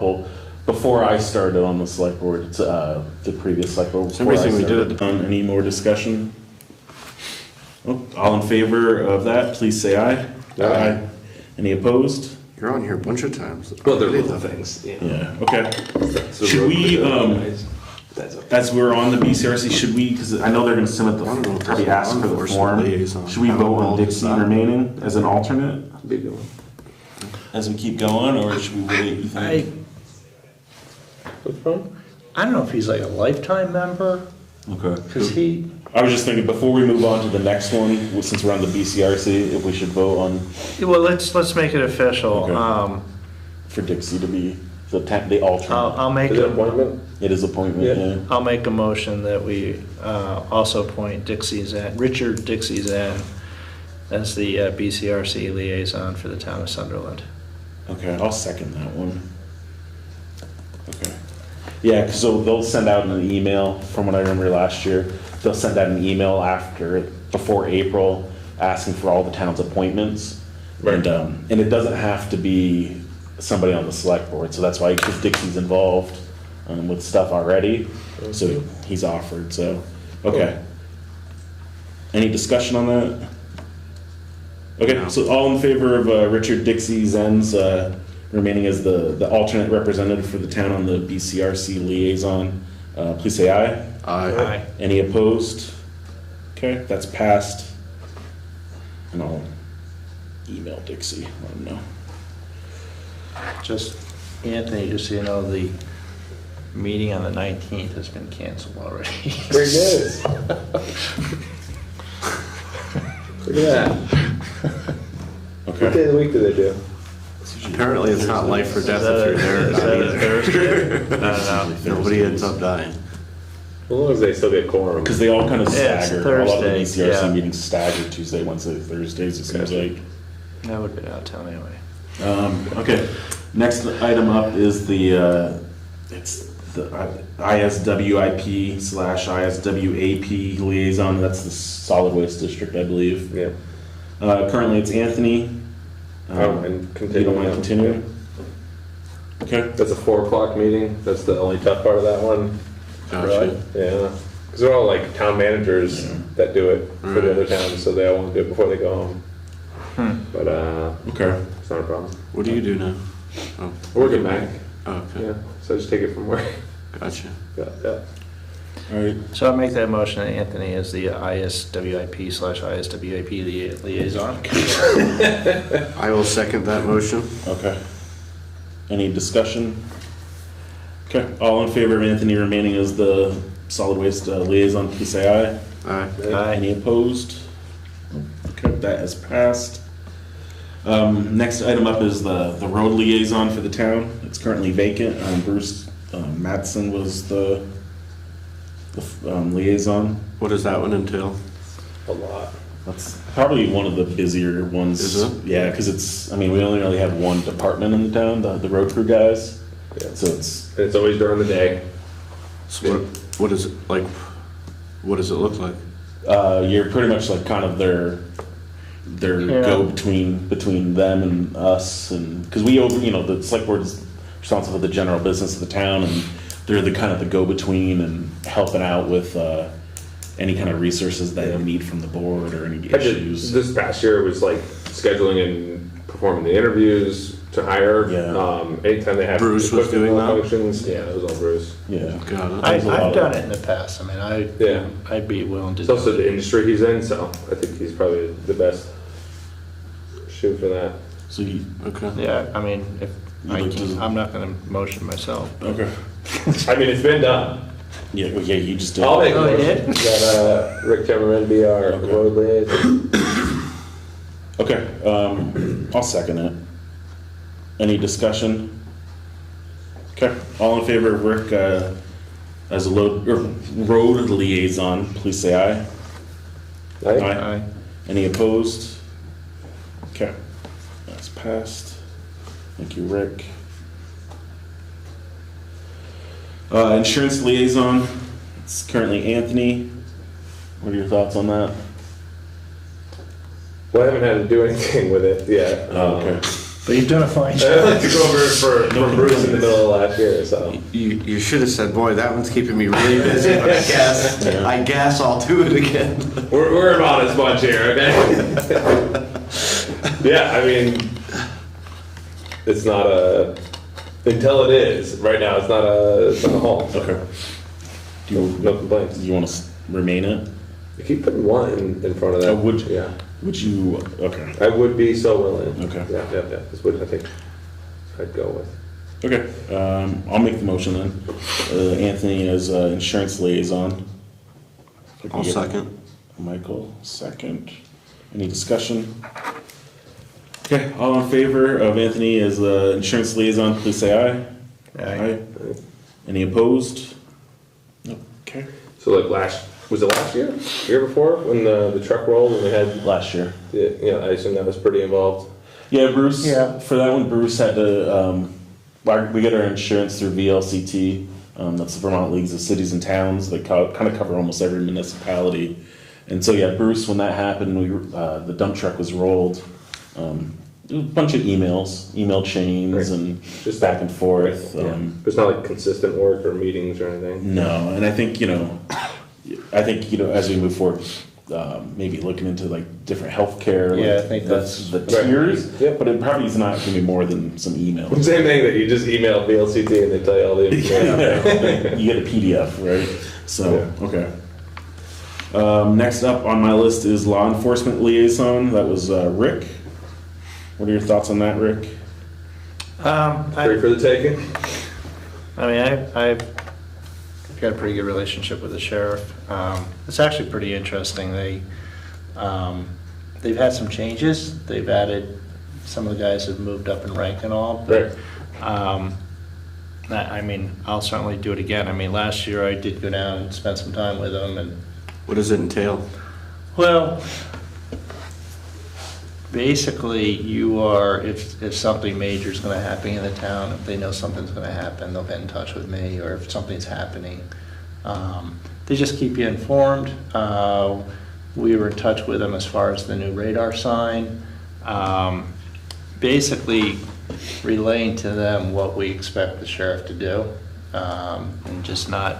Well, before I started on the select board, it's, the previous select board. Everything we did. Any more discussion? Oh, all in favor of that, please say aye. Aye. Any opposed? You're on here a bunch of times. Well, they're little things. Yeah, okay. So Should we, that's okay. as we're on the BCRC, should we, because I know they're gonna submit the, I don't know if probably there's ask an for the enforcement form. liaison. Should we How vote on involved is Dixie that? remaining as an alternate Big one. as we keep going, or should we wait, you think? What's wrong? I don't know if he's like a lifetime member, Okay. because he, I was just thinking, before we move on to the next one, since we're on the BCRC, if we should vote on, well, let's make it official. Okay. For Dixie to be the alternate. I'll make Is it a, appointment? It is appointment, Yeah. yeah. I'll make a motion that we also appoint Richard Dixie Zen as the BCRC liaison for the town of Sunderland. Okay, I'll second that one. Okay. Yeah, because they'll send out an email, from what I remember last year, they'll send out an email before April, asking for all the town's appointments. Right. And it doesn't have to be somebody on the select board, so that's why, because Dixie's involved with stuff already, so he's offered, so, okay. Any discussion on that? Okay, No. so all in favor of Richard Dixie Zen's remaining as the alternate representative for the town on the BCRC liaison, please say aye. Aye. Any opposed? Okay, that's passed. And I'll email Dixie, let him know. Just, Anthony, just so you know, the meeting on the 19th has been canceled already. Very good. Look at that. What day Okay. of the week do they do? Apparently, it's not life or death if you're there. Is that a Thursday? No, nobody ends up dying. As long as they still get quorum. Because they all kind of Yeah, it's stagger. A lot of the Thursday, BCRC yeah. meetings stagger Tuesday, Wednesday, Thursdays, it seems like. I would have been out of town anyway. Okay, next item up is it's the ISWIP/ISWAP liaison, that's the solid waste district, I believe. Yeah. Currently, it's Anthony. I don't mind You don't continuing. mind continuing? Okay, That's a 4 o'clock meeting. That's the only tough part of that one. Gotcha. Yeah. Because they're all like town managers that do it for the Right. other towns, so they all want to do it before they go home. But okay. it's not a problem. What do you do now? Oh, Working back. oh, okay. Yeah. So I just take it from work. Gotcha. Yeah. Yeah. All right, So I'll make that motion that Anthony is the ISWIP/ISWAP liaison. I will second that motion. okay. Any discussion? Okay, all in favor of Anthony remaining as the solid waste liaison, please say aye. Aye. Aye. Any opposed? Okay, that has passed. Next item up is the road liaison for the town. It's currently vacant. Bruce Mattson was the liaison. What does that one entail? A lot. That's probably one of the busier ones. Is it? Yeah, because we only really have one department in the town, the road crew guys. Yeah. So it's, And it's always during the day. So what is it like? What does it look like? you're pretty much like kind of their Yeah. between them and us, and because we the select board is responsible for the general business of the town, and they're the kind of the go-between and helping out with any kind of resources that you need from the board or any issues. This past year was like scheduling and performing the interviews to hire. Yeah. Anytime they have Bruce was equipment doing that? malfunctions, yeah, it was all Bruce. Yeah. Got it. There's a lot I've of- done it in the past. I mean, Yeah. I'd be willing to It's do also the it. industry he's in, so I think he's probably the best shoe for that. So you, Okay. Yeah, I mean, if You like to- I'm not gonna motion myself. okay. I mean, it's been done. Yeah, well, yeah, you just did. I'll make a Oh, you motion did? that Rick Timmerman be our Okay. road liaison. Okay, I'll second it. Any discussion? Okay, all in favor of Rick as a road liaison, please say aye. Right? Aye. Any opposed? Okay, that's passed. Thank you, Rick. Insurance liaison, it's currently Anthony. What are your thoughts on that? Well, I haven't had to do anything with it yet. Oh, okay. But you've done a fine I job. like to go over for Bruce in the middle of last year, so. You should have said, boy, that one's keeping me really busy, but I guess I'll do it again. We're an honest bunch here, okay? Yeah, I mean, it's not until it is, right now, it's not a hall. Okay. No complaints. Do you want to remain it? You keep putting one in front of that. Oh, would- Yeah. Would you, okay, I would be so willing. Okay. Yeah, that's what I think I'd go with. okay, I'll make the motion then. Anthony as insurance liaison. I'll second. Michael, second. Any discussion? Okay, all in favor of Anthony as the insurance liaison, please say aye. Aye. Any opposed? Okay. So like was it last year? Year before, when the truck rolled and we had, Last year. yeah, I assume that was pretty involved. Yeah, Bruce. Yeah. For that one, Bruce had to. We get our insurance through VLCT. That's the Vermont Leagues of Cities and Towns. They kind of cover almost every municipality. And so yeah, Bruce, when that happened, the dump truck was rolled. A bunch of email chains, Right. and Just back and forth. Yeah. It's not like consistent work or meetings or anything. No, and I think as we move forward, maybe looking into like different healthcare. Yeah, like I think the that's- Right. tiers. Yeah. But it probably is not going to be more than some emails. Same thing that you just email VLCT and they tell you all the information. You get a PDF, right? So, Yeah. okay. Next up on my list is law enforcement liaison. That was Rick. What are your thoughts on that, Rick? Free for the taking? I mean, I've got a pretty good relationship with the sheriff. It's actually pretty interesting. They've had some changes. They've added, some of the guys have moved up in rank and all. But, I mean, I'll certainly do it again. I mean, last year I did go down and spend some time with them, and, What does it entail? well, basically, if something major is gonna happen in the town, if they know something's gonna happen, they'll get in touch with me, or if something's happening. They just keep you informed. We were in touch with them as far as the new radar sign. Basically relaying to them what we expect the sheriff to do, and just not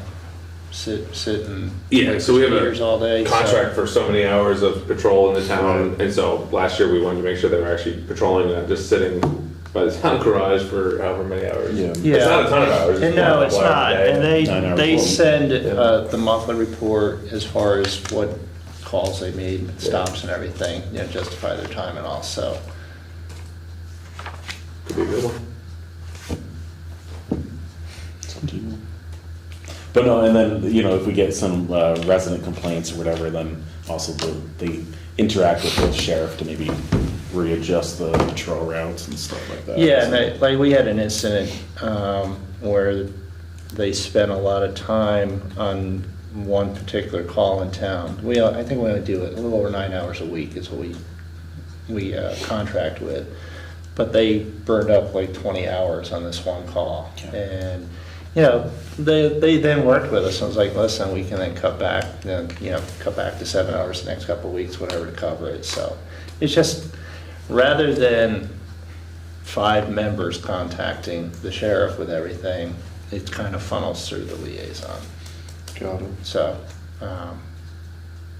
sit and Yeah, wait so for we have speakers all day. a so- contract for so many hours of patrol in the town, and so last year we wanted to make sure they were actually patrolling, not just sitting by the town garage for however many hours. Yeah. It's not a ton of hours. And no, it's one hour not, a day. and 9 hours they long. send Yeah. the monthly report as far as what calls they made, stops and everything, justify their time and all, so. Could be a good one. It's up to you. But no, and then, if we get some resident complaints or whatever, then also they interact with the sheriff to maybe readjust the patrol routes and stuff like that. Yeah, So- and like we had an incident where they spent a lot of time on one particular call in town. I think we only do it a little over 9 hours a week is what we contract with. But they burned up like 20 hours on this one call. Okay. And, they then worked with us. I was like, listen, we can then cut back to 7 hours the next couple of weeks, whatever, to cover it. So it's just, rather than 5 members contacting the sheriff with everything, it kind of funnels through the liaison. Got it. So,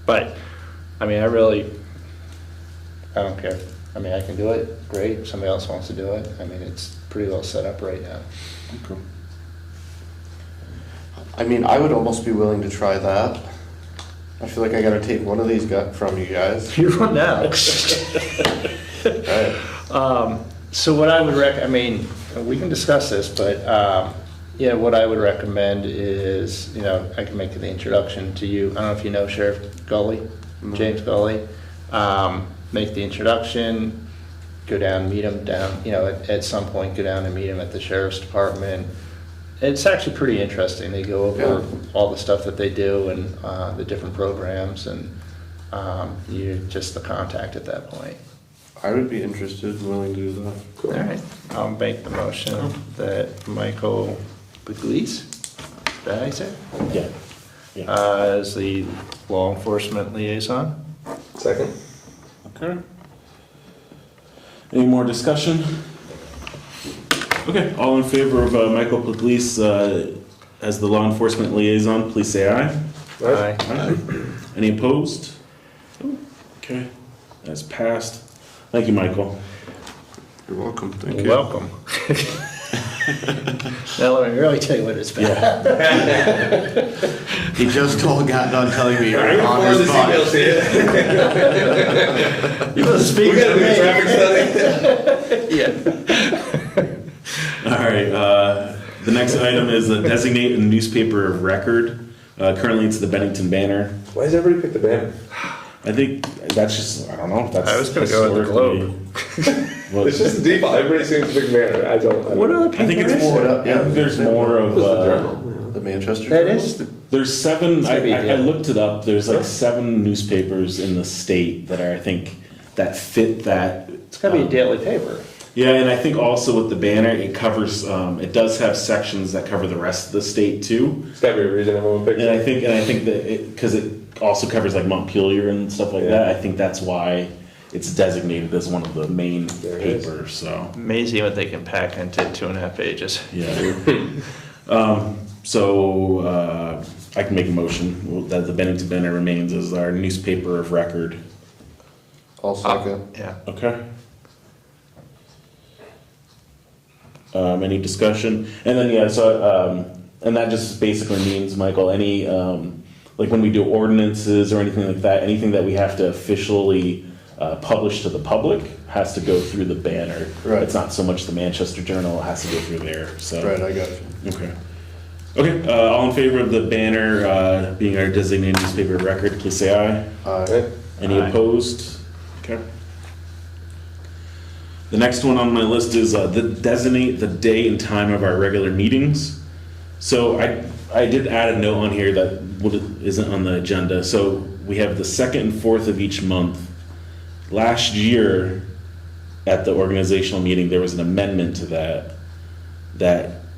but, I mean, I don't care. I mean, I can do it, great. If somebody else wants to do it, I mean, it's pretty well set up right now. Okay. I mean, I would almost be willing to try that. I feel like I gotta take one of these from you guys. You're on now. Right. So what I would I mean, we can discuss this, but, what I would recommend is, I can make the introduction to you. I don't know if you know Sheriff Gully, No. James Gully. Make the introduction, go down, meet him down, at some point, go down and meet him at the sheriff's department. It's actually pretty interesting. They go over all the stuff that they do and the different programs, and you're just the contact at that point. I would be interested and willing to do that. Cool. All right, I'll make the motion that Michael Pugliese, is that how you say it? Yeah. As the law enforcement liaison. Second? Okay. Any more discussion? Okay, all in favor of Michael Pugliese as the law enforcement liaison, please say aye. Right? Aye. Any opposed? Okay, that's passed. Thank you, Michael. You're welcome, thank You're you. welcome. Now let me really tell you what it's about. He just got done telling me I'm you're gonna on forward his this email butt. to you. You must speak We gotta do a traffic study. Yeah. All right, the next item is designate a newspaper of record. Currently, it's the Bennington Banner. Why does everybody pick the banner? I think that's just, I don't know, that's. I was gonna go with the Globe. Well, It's just the default. Everybody seems to pick banner. I don't. What other I think paper it's is more, it? Yeah. I think there's more of, What's the journal? The Manchester That Journal? is, there's 7, It's gonna be a I deal. looked it up, there's like 7 newspapers in the state that are, I think, that fit that. it's gotta be a daily paper. Yeah, and I think also with the banner, it covers, it does have sections that cover the rest of the state too. It's gotta be a reason everyone picks And I it. think that because it also covers like Montpelier and stuff like Yeah. that, I think that's why it's designated as one of the main There it is. papers, so, Amazing what they can pack into 2.5 pages. yeah. I can make a motion that the Bennington Banner remains as our newspaper of record. I'll second. Yeah. Okay. Any discussion? And then, yeah, so, and that just basically means, Michael, any, like when we do ordinances or anything like that, anything that we have to officially publish to the public has to go through the banner. Right. It's not so much the Manchester Journal, it has to go through there, so. Right, I got you. Okay. Okay, all in favor of the banner being our designated newspaper of record, please say aye. Right? Any Aye. opposed? Okay. The next one on my list is designate the day and time of our regular meetings. So I did add a note on here that isn't on the agenda. So we have the 2nd and 4th of each month. Last year, at the organizational meeting, there was an amendment to that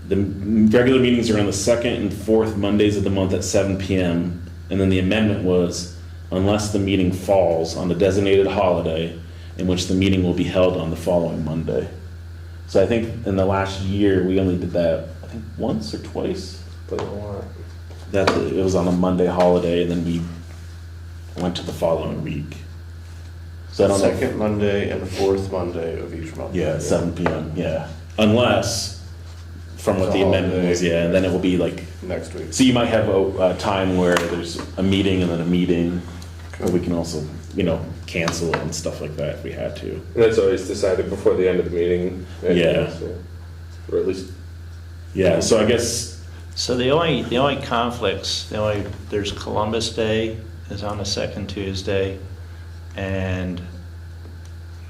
the regular meetings are on the 2nd and 4th Mondays of the month at 7 p.m. And then the amendment was, unless the meeting falls on a designated holiday, in which the meeting will be held on the following Monday. So I think in the last year, we only did that, I think, once or twice. But a lot. That it was on a Monday holiday, and then we went to the following week. So I don't know. Second Monday and fourth Monday of each month. Yeah, 7 p.m., yeah. Unless, from what It's a the amendment holiday. was, yeah, and then it will be like, Next week. so you might have a time where there's a meeting and then a meeting, or we can also, cancel it and stuff like that if we had to. And that's always decided before the end of the meeting. Yeah. So, or at least. Yeah, so I guess, So the only conflicts, there's Columbus Day is on the second Tuesday, and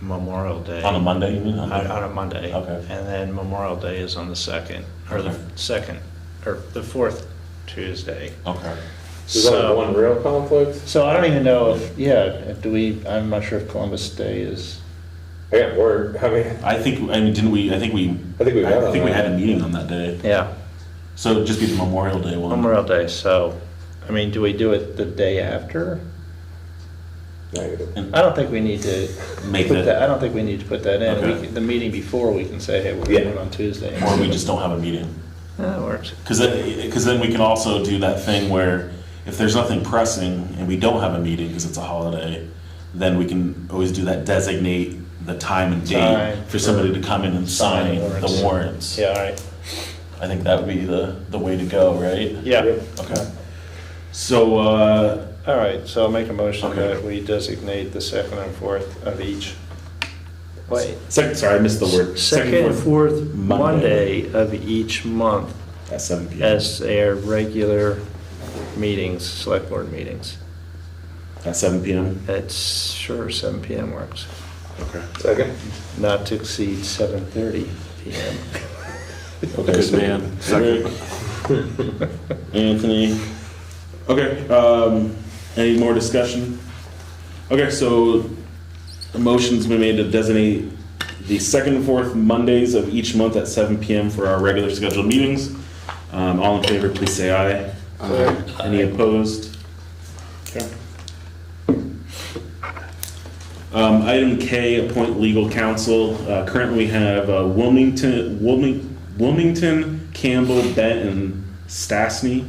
Memorial Day. on a Monday, you mean? On a Monday. Okay. And then Memorial Day is on the second, or the Okay. second, or the fourth Tuesday. Okay. There's only one real conflict. So I don't even know if, I'm not sure if Columbus Day is, I got work. I mean, I think we had a meeting on that day. yeah, So it'd just be the Memorial Day one. Memorial Day, so, do we do it the day after? negative. I don't think we need to Make put that- that, I don't think we need to put that in. Okay. The meeting before, we can say, hey, we're Yeah. doing it on Tuesday. Or we just don't have a meeting. That works. Because then we can also do that thing where if there's nothing pressing and we don't have a meeting because it's a holiday, then we can always do that, designate the time and date Time for somebody to come in and sign the warrants. Yeah, all right. I think that would be the way to go, right? Yeah. Okay. So, All right, so I'll make a motion Okay. that we designate the second and fourth of each. Wait. sorry, I missed the word. Second and fourth Monday. Monday of each month At 7 p.m. as their regular meetings, select board meetings. At 7 p.m. It's, sure, 7 PM works. Okay. Second. Not to exceed 7:30 PM. Okay. Good man. Second. Anthony. Okay, any more discussion? Okay, so a motion's been made to designate the 2nd and 4th Mondays of each month at 7 p.m. for our regular scheduled meetings. All in favor, please say aye. Any opposed? Okay. Item K, appoint legal counsel. Currently we have Wilmington, Campbell, Bent, and Stasny.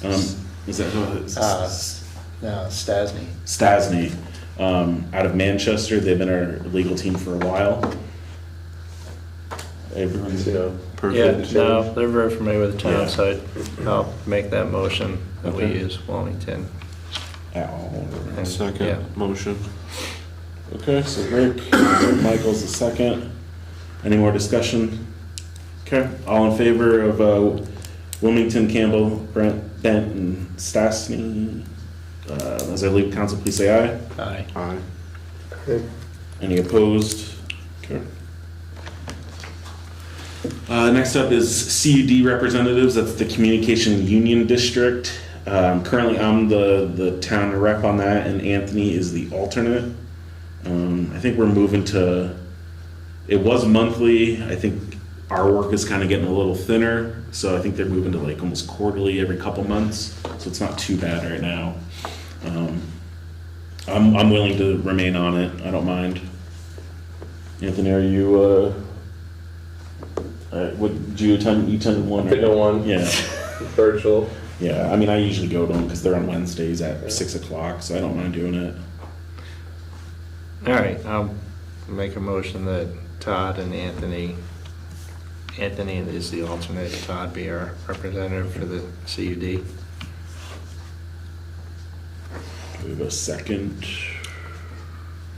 Is that who it is? No, Stasny. Stasny, out of Manchester. They've been our legal team for a while. Everyone's, You know, Yeah, perfect. no, they're very familiar with the Yeah. town, so I'll make that motion that we Okay. use Wilmington. And- yeah. Second motion. Okay, so Rick, Michael's the second. Any more discussion? Okay, all in favor of Wilmington, Campbell, Brent, Bent, and Stasny as our legal counsel, please say aye. Aye. Aye. Any opposed? Okay. Next up is CUD representatives. That's the Communication Union District. Currently, I'm the town rep on that, and Anthony is the alternate. I think we're moving to, it was monthly. I think our work is kind of getting a little thinner, so I think they're moving to like almost quarterly every couple months, so it's not too bad right now. I'm willing to remain on it. I don't mind. Anthony, are you, what, do you attend one? Fit no one. Yeah, Virtual. yeah, I mean, I usually go to them because they're on Wednesdays at 6 o'clock, so I don't mind doing it. All right, I'll make a motion that Todd and Anthony is the alternate, Todd be our representative for the CUD. We have a second.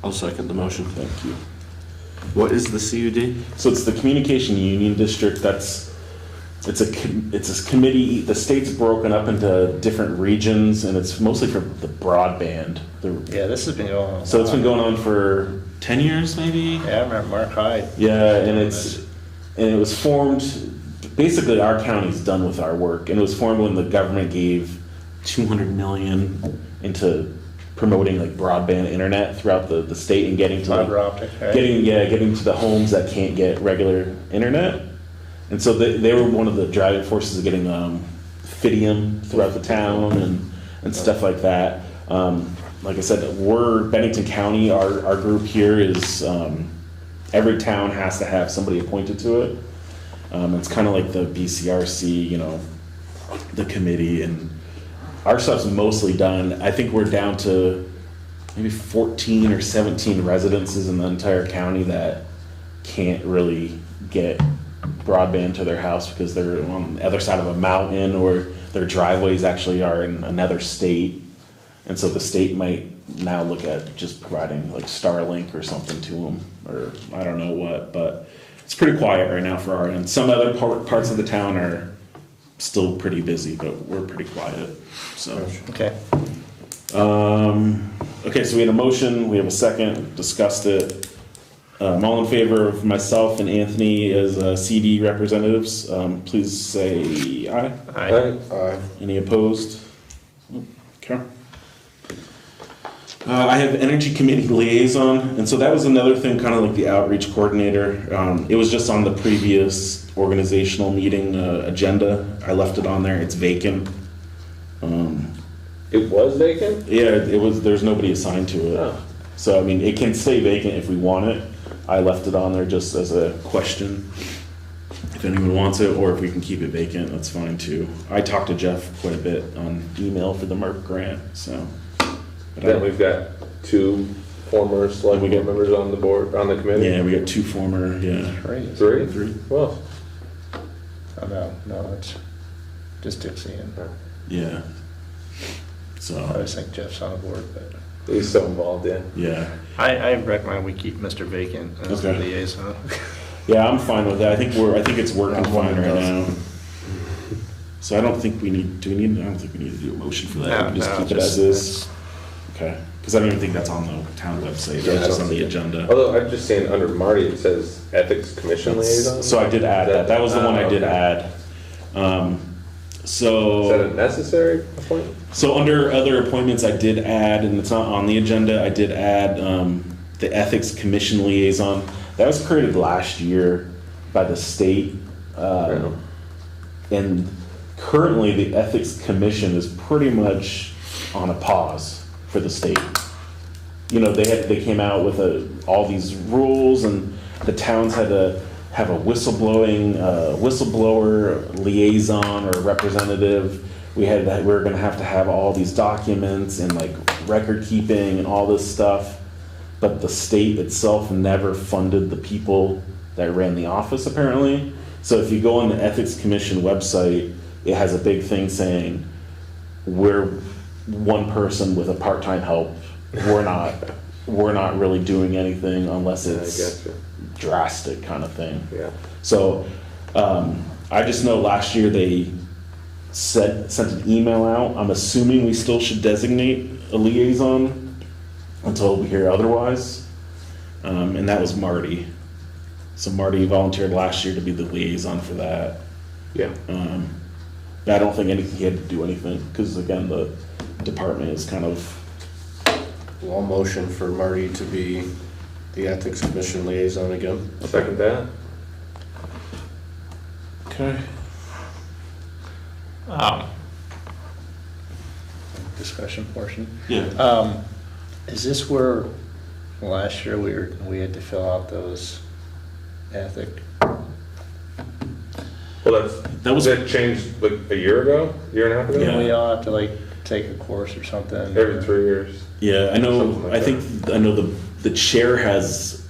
I'll second the motion. Thank you. What is the CUD? So it's the Communication Union District. It's a committee. The state's broken up into different regions, and it's mostly for the broadband. Yeah, this has been going on. So it's been going on for 10 years, maybe. Yeah, I remember Mark Hyde. Yeah, and it was formed. Basically, our county's done with our work, and it was formed when the government gave $200 million into promoting like broadband internet throughout the state and getting to Fiber like, optic, right? getting to the homes that can't get regular internet. And so they were one of the driving forces of getting Fidium throughout the town and stuff like that. Like I said, we're Bennington County. Our group here is every town has to have somebody appointed to it. It's kind of like the BCRC, you know, the committee, and our stuff's mostly done. I think we're down to maybe 14 or 17 residences in the entire county that can't really get broadband to their house because they're on the other side of a mountain, or their driveways actually are in another state. And so the state might now look at just providing like Starlink or something to them, or I don't know what, but it's pretty quiet right now for our end. Some other parts of the town are still pretty busy, but we're pretty quiet, so. Okay. Okay, so we had a motion, we have a second, discussed it. All in favor of myself and Anthony as CD representatives, please say aye. Aye. Aye. Any opposed? Okay. I have Energy Committee Liaison, and so that was another thing, kind of like the outreach coordinator. It was just on the previous organizational meeting agenda. I left it on there, it's vacant. It was vacant? Yeah, it was, there's nobody assigned to it. Oh. So, I mean, it can stay vacant if we want it. I left it on there just as a question. If anyone wants it, or if we can keep it vacant, that's fine too. I talked to Jeff quite a bit on email for the MERC grant, so. but Then we've got two former select We board got- members on the board, on the committee? Yeah, we got two former, yeah. Great. Three? Three. Well, Oh, no, it's just Dixie, and Yeah. I So, always think Jeff's on the board, but he's so involved, yeah. yeah. I recommend we keep Mr. Vacant as the Okay. liaison. Yeah, I'm fine with that. I think it's working Yeah, fine right does. now. So I don't think we need, I don't think we need to do a motion for that. We can just No, keep it as is. Okay, because I don't even think that's on the town website. Yeah, That's I just don't on the see it. agenda. Although I've just seen under Marty, it says Ethics Commission Liaison. So I did add that. That was the one I did okay. add. Is that a necessary appointment? So under other appointments, I did add, and it's not on the agenda, I did add the Ethics Commission Liaison. That was created last year by the state. Yeah. And currently, the Ethics Commission is pretty much on a pause for the state. they came out with all these rules, and the towns had to have a whistleblower liaison or representative. We were gonna have to have all these documents and like record keeping and all this stuff. But the state itself never funded the people that ran the office, apparently. So if you go on the Ethics Commission website, it has a big thing saying, we're one person with a part-time help. We're not really doing anything unless it's drastic kind of thing. Yeah. So I just know last year they sent an email out. I'm assuming we still should designate a liaison until we hear otherwise. And that was Marty. So Marty volunteered last year to be the liaison for that. Yeah. But I don't think he had to do anything, because again, the department is kind of. Well, I'll motion for Marty to be the Ethics Commission liaison again. I'll second that. Okay. Discussion portion. Yeah. Is this where last year we had to fill out those ethic? Well, That was- that changed like a year ago, year and a half ago? Yeah. We all have to like take a course or something? Every 3 years. Yeah, I know. Something like I know the chair has.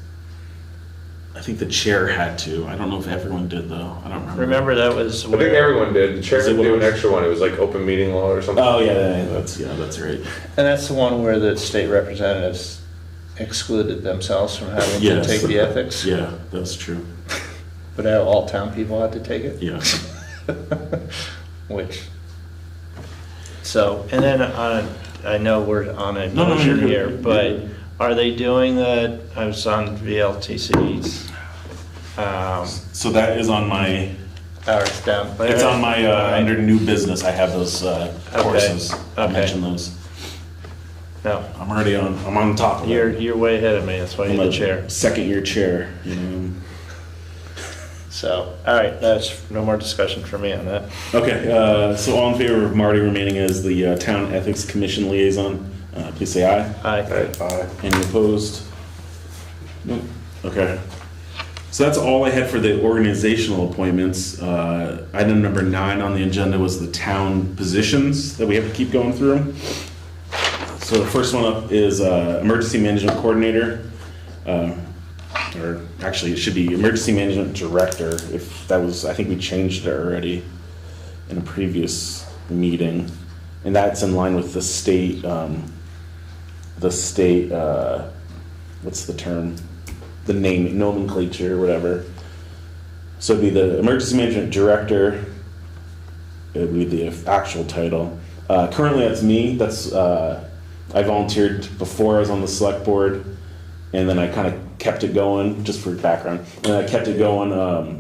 I think the chair had to. I don't know if everyone did though. I don't remember. Remember that was I think where, everyone did. The chair Is it had to what do it an was? extra one. It was like open meeting law or something. Oh yeah, that's right. and that's the one where the state representatives excluded themselves from having Yes. to take the ethics? Yeah, that's true. But all town people had to take it? Yeah. Which, so, and then I know we're on a No, motion you're good. here, You're but good. are they doing the, I was on VLTC's, So that is on my. or it's down. It's on my Alright. under new business. I have those courses. I Okay. mentioned those. No, I'm already on. I'm on top of it. you're way ahead of me, that's why I'm you're the a chair. second year chair. You know. So, all right, that's no more discussion for me on that. Okay. So all in favor of Marty remaining as the town ethics commission liaison, please say aye. Aye. Aye. Any opposed? Nope. Okay. So that's all I had for the organizational appointments. Item number 9 on the agenda was the town positions that we have to keep going through. So the first one up is emergency management coordinator. Or actually, it should be emergency management director. If that was, I think we changed it already in a previous meeting, and that's in line with the state. What's the term? The name, nomenclature, whatever. So it'd be the emergency management director. It would be the actual title. Currently, that's me. That's I volunteered before I was on the select board. And then I kind of kept it going, just for background. And I kept it going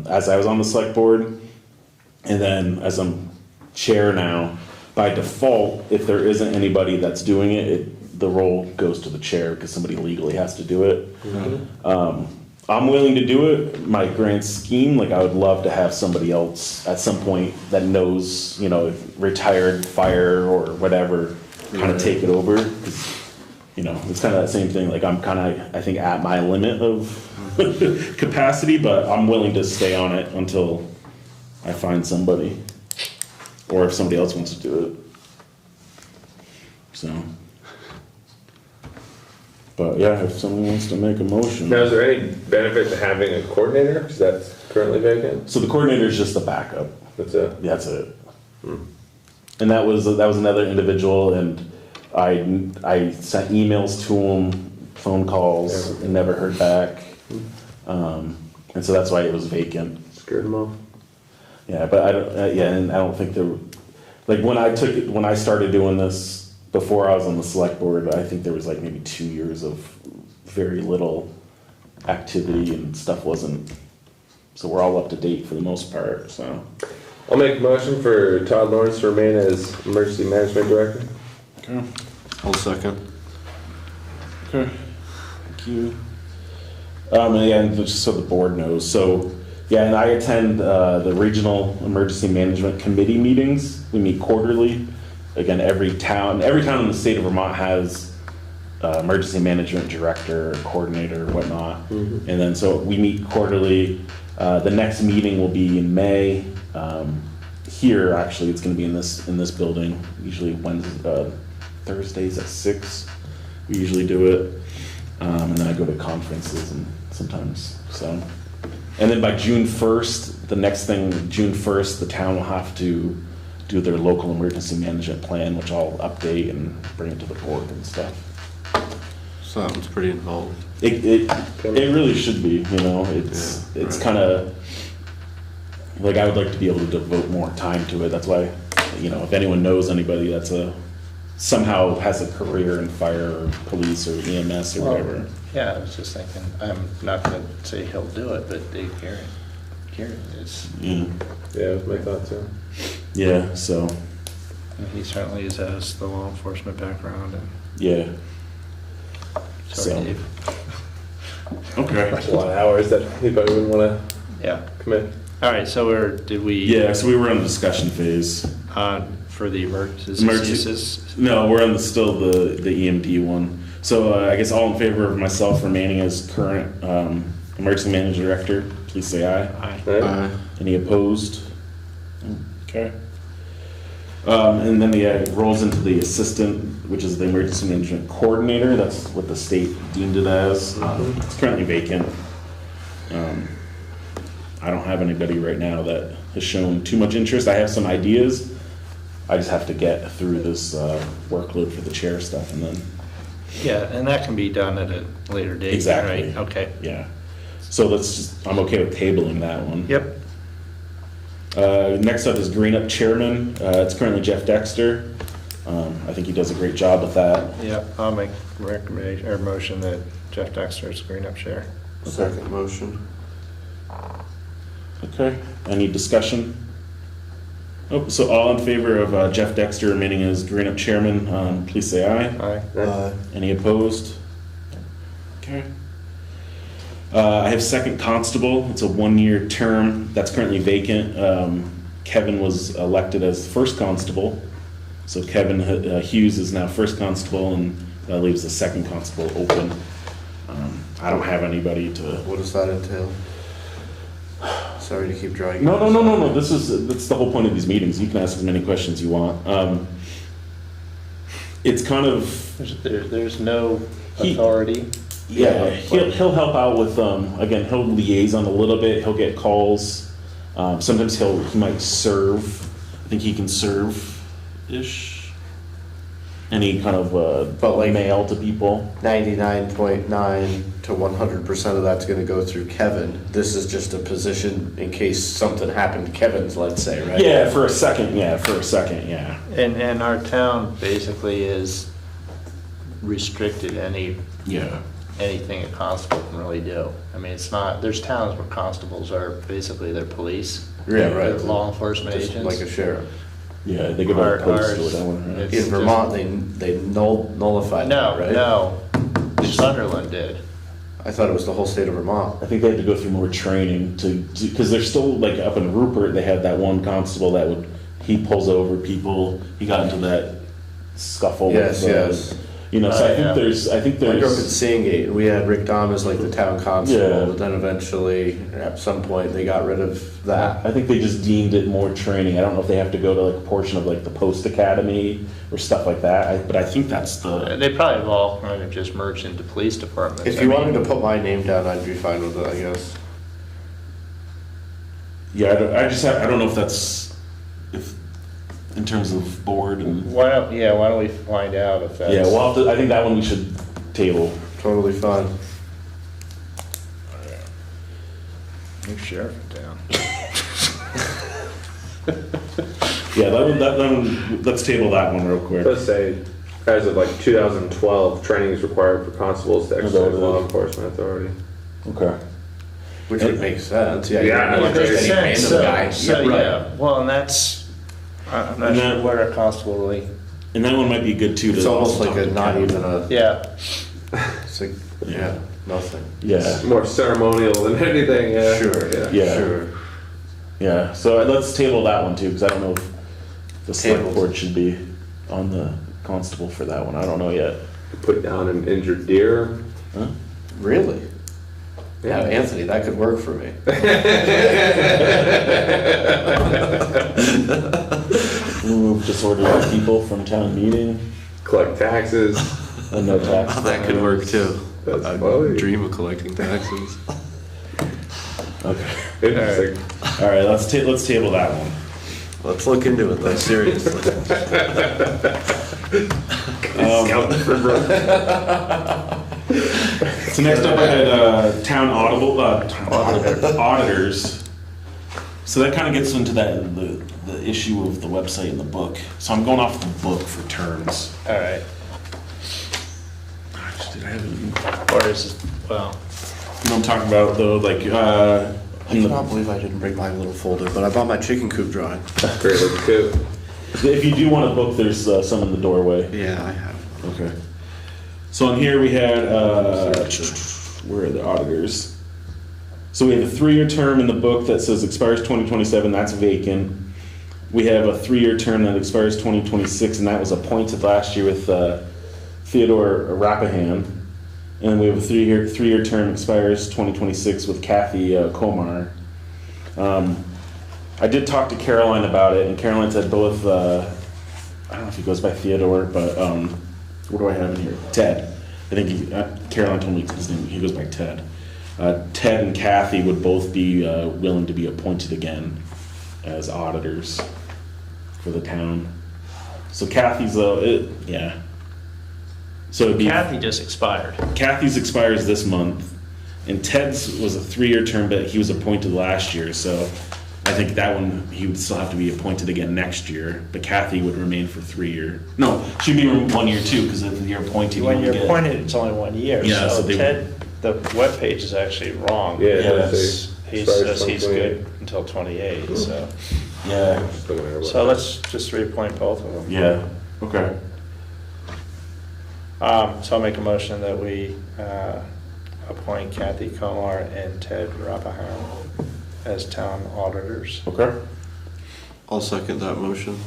as I was on the select board. And then as I'm chair now, by default, if there isn't anybody that's doing it, the role goes to the chair because somebody legally has to do it. I'm willing to do it. My grand scheme, like I would love to have somebody else at some point that knows, retired fire or whatever, kind of take it over. 'Cause, it's kind of that same thing. Like I'm kind of, I think, at my limit of capacity, but I'm willing to stay on it until I find somebody, or if somebody else wants to do it. So, but yeah, if someone wants to make a motion. Now, is there any benefit to having a coordinator? Because that's currently vacant. So the coordinator is just the backup. That's it. That's it. And that was another individual, and I sent emails to him, phone calls, and never heard back. And so that's why it was vacant. Scared them off. Yeah, but I don't. And I don't think there. Like when I started doing this before I was on the select board, I think there was like maybe 2 years of very little activity and stuff wasn't. So we're all up to date for the most part. So. I'll make a motion for Todd Lawrence to remain as emergency management director. Okay. I'll second. Okay. Thank you. And just so the board knows, so yeah, and I attend the regional emergency management committee meetings. We meet quarterly. Again, every town in the state of Vermont has emergency management director, coordinator, whatnot. And then, so we meet quarterly. The next meeting will be in May. Here, actually, it's gonna be in this building, usually Wednesday, Thursdays at 6. We usually do it. And then I go to conferences and sometimes, so. And then by June 1st, the next thing, June 1st, the town will have to do their local emergency management plan, which I'll update and bring it to the board and stuff. Sounds pretty involved. It really should be, you know, it's kind of, like, I would like to be able to devote more time to it. That's why, you know, if anyone knows anybody that's somehow has a career in fire or police or EMS or whatever. Yeah, I was just thinking, I'm not gonna say he'll do it, but Dave Kieran is, Yeah, Yeah, that was my thought too. yeah, so, he certainly has the law enforcement background and, yeah. sorry, So- Dave. Okay. That's a lot of hours that he probably wouldn't wanna Yeah, commit. all right, so did we? Yeah, so we were on the discussion phase. For the emergency Emergency- uses? No, we're on still the EMD one. So I guess all in favor of myself remaining as current emergency manager director, please say aye. Aye. Right? Any opposed? Okay. And then it rolls into the assistant, which is the emergency management coordinator. That's what the state deemed it as. It's currently vacant. I don't have anybody right now that has shown too much interest. I have some ideas. I just have to get through this workload for the chair stuff and then, Yeah, and that can be done at a later date, Exactly. right? Okay. yeah. So I'm okay with tabling that one. Yep. Next up is Green Up Chairman. It's currently Jeff Dexter. I think he does a great job with that. Yep, I'll make recommendation, or motion that Jeff Dexter is Green Up Chair. Second motion. Okay, any discussion? Oh, so all in favor of Jeff Dexter remaining as Green Up Chairman, please say aye. Aye. Any opposed? Okay. I have second constable. It's a 1-year term that's currently vacant. Kevin was elected as first constable. So Kevin Hughes is now first constable, and that leaves the second constable open. I don't have anybody to. What does that entail? Sorry to keep dragging. No. That's the whole point of these meetings. You can ask as many questions you want. It's kind of. There's no authority. Yeah, he'll help out with, again, he'll liaison a little bit, he'll get calls. Sometimes he might serve, I think he can serve-ish. Any kind of, But like- mail to people. 99.9 to 100% of that's gonna go through Kevin. This is just a position in case something happened to Kevin's, let's say, right? Yeah, for a second, yeah. And our town basically is restricted Yeah. anything a constable can really do. I mean, it's not, there's towns where constables are basically their police. Yeah, right. They're law enforcement Just agents. like a sheriff. Yeah, they go to the post or Ours- whatever. Right? it's In Vermont, they nullified that, right? No, Sunderland did. I thought it was the whole state of Vermont. I think they had to go through more training because they're still, like, up in Rupert, they had that one constable that he pulls over people, he got into that scuffle Yes, with, yes. you know, so Yeah. I think I grew up in there's, Sandgate, and we had Rick Dahm as like the town Yeah. constable, but then eventually, at some point, they got rid of that. I think they just deemed it more training. I don't know if they have to go to like a portion of like the post academy or stuff like that, but I think that's the, They probably have all kind of just merged into police departments. If I you mean, wanted to put my name down, I'd be fine with it, I guess. yeah, I don't know if that's, if, in terms of board and, why don't we find out if that's. yeah, well, I think that one we should table. Totally fine. New sheriff in town. Yeah, that one, let's table that one real quick. Let's say, as of like 2012, training is required for constables to exercise law enforcement authority. Okay. Which would make sense, yeah. Yeah, You're not that just makes any sense. random guy. So, Yeah, right. yeah, well, and that's, I'm not And sure that- what a constable really, And that one might be good too. It's to almost also like talk a, to not Kevin. even a, yeah. it's like, yeah, nothing. Yeah, More ceremonial than anything, yeah. Sure, Yeah. sure. yeah. So let's table that one too, because I don't know if the select Tabled. board should be on the constable for that one. I don't know yet. Put down an injured deer. Huh? Really? Yeah, Anthony, that could work for me. Remove disorderly people from town meeting, Collect taxes. and no tax. That could work too. That's I funny. dream of collecting taxes. Okay. Interesting. All right, let's table that one. Let's look into it though, seriously. Scout for Brooke. So next up, I had town auditors. So that kind of gets into the issue of the website and the book. So I'm going off the book for terms. All right. Gosh, did I have it? Or is it, well, You know what I'm talking about though, like I in the, cannot believe I didn't bring my little folder, but I bought my chicken coop drawing. Great, looks good. if you do want a book, there's some in the doorway. Yeah, I have. Okay. So on here we had, where are the auditors? So we have a 3-year term in the book that says expires 2027, that's vacant. We have a 3-year term that expires 2026, and that was appointed last year with Theodore Rappahan. And we have a 3-year term expires 2026 with Kathy Komar. I did talk to Caroline about it, and Caroline said both, I don't know if he goes by Theodore, but what do I have in here? Ted. I think Caroline told me his name, he goes by Ted. Ted and Kathy would both be willing to be appointed again as auditors for the town. So Kathy's, yeah. So it'd be, Kathy just expired. Kathy's expires this month, and Ted's was a 3-year term, but he was appointed last year, so I think that one, he would still have to be appointed again next year, but Kathy would remain for 3 year. No, she'd be 1 year too, because if you're appointed, you When only you're get- appointed, it's only 1 year. Yeah, so So they- Ted, the webpage is actually wrong. Yeah, Because he Starts says he's 28. good until 28, so. Yeah, So let's just reappoint both of them. yeah, okay. So I'll make a motion that we appoint Kathy Komar and Ted Rappahan as town auditors. Okay. I'll second that motion.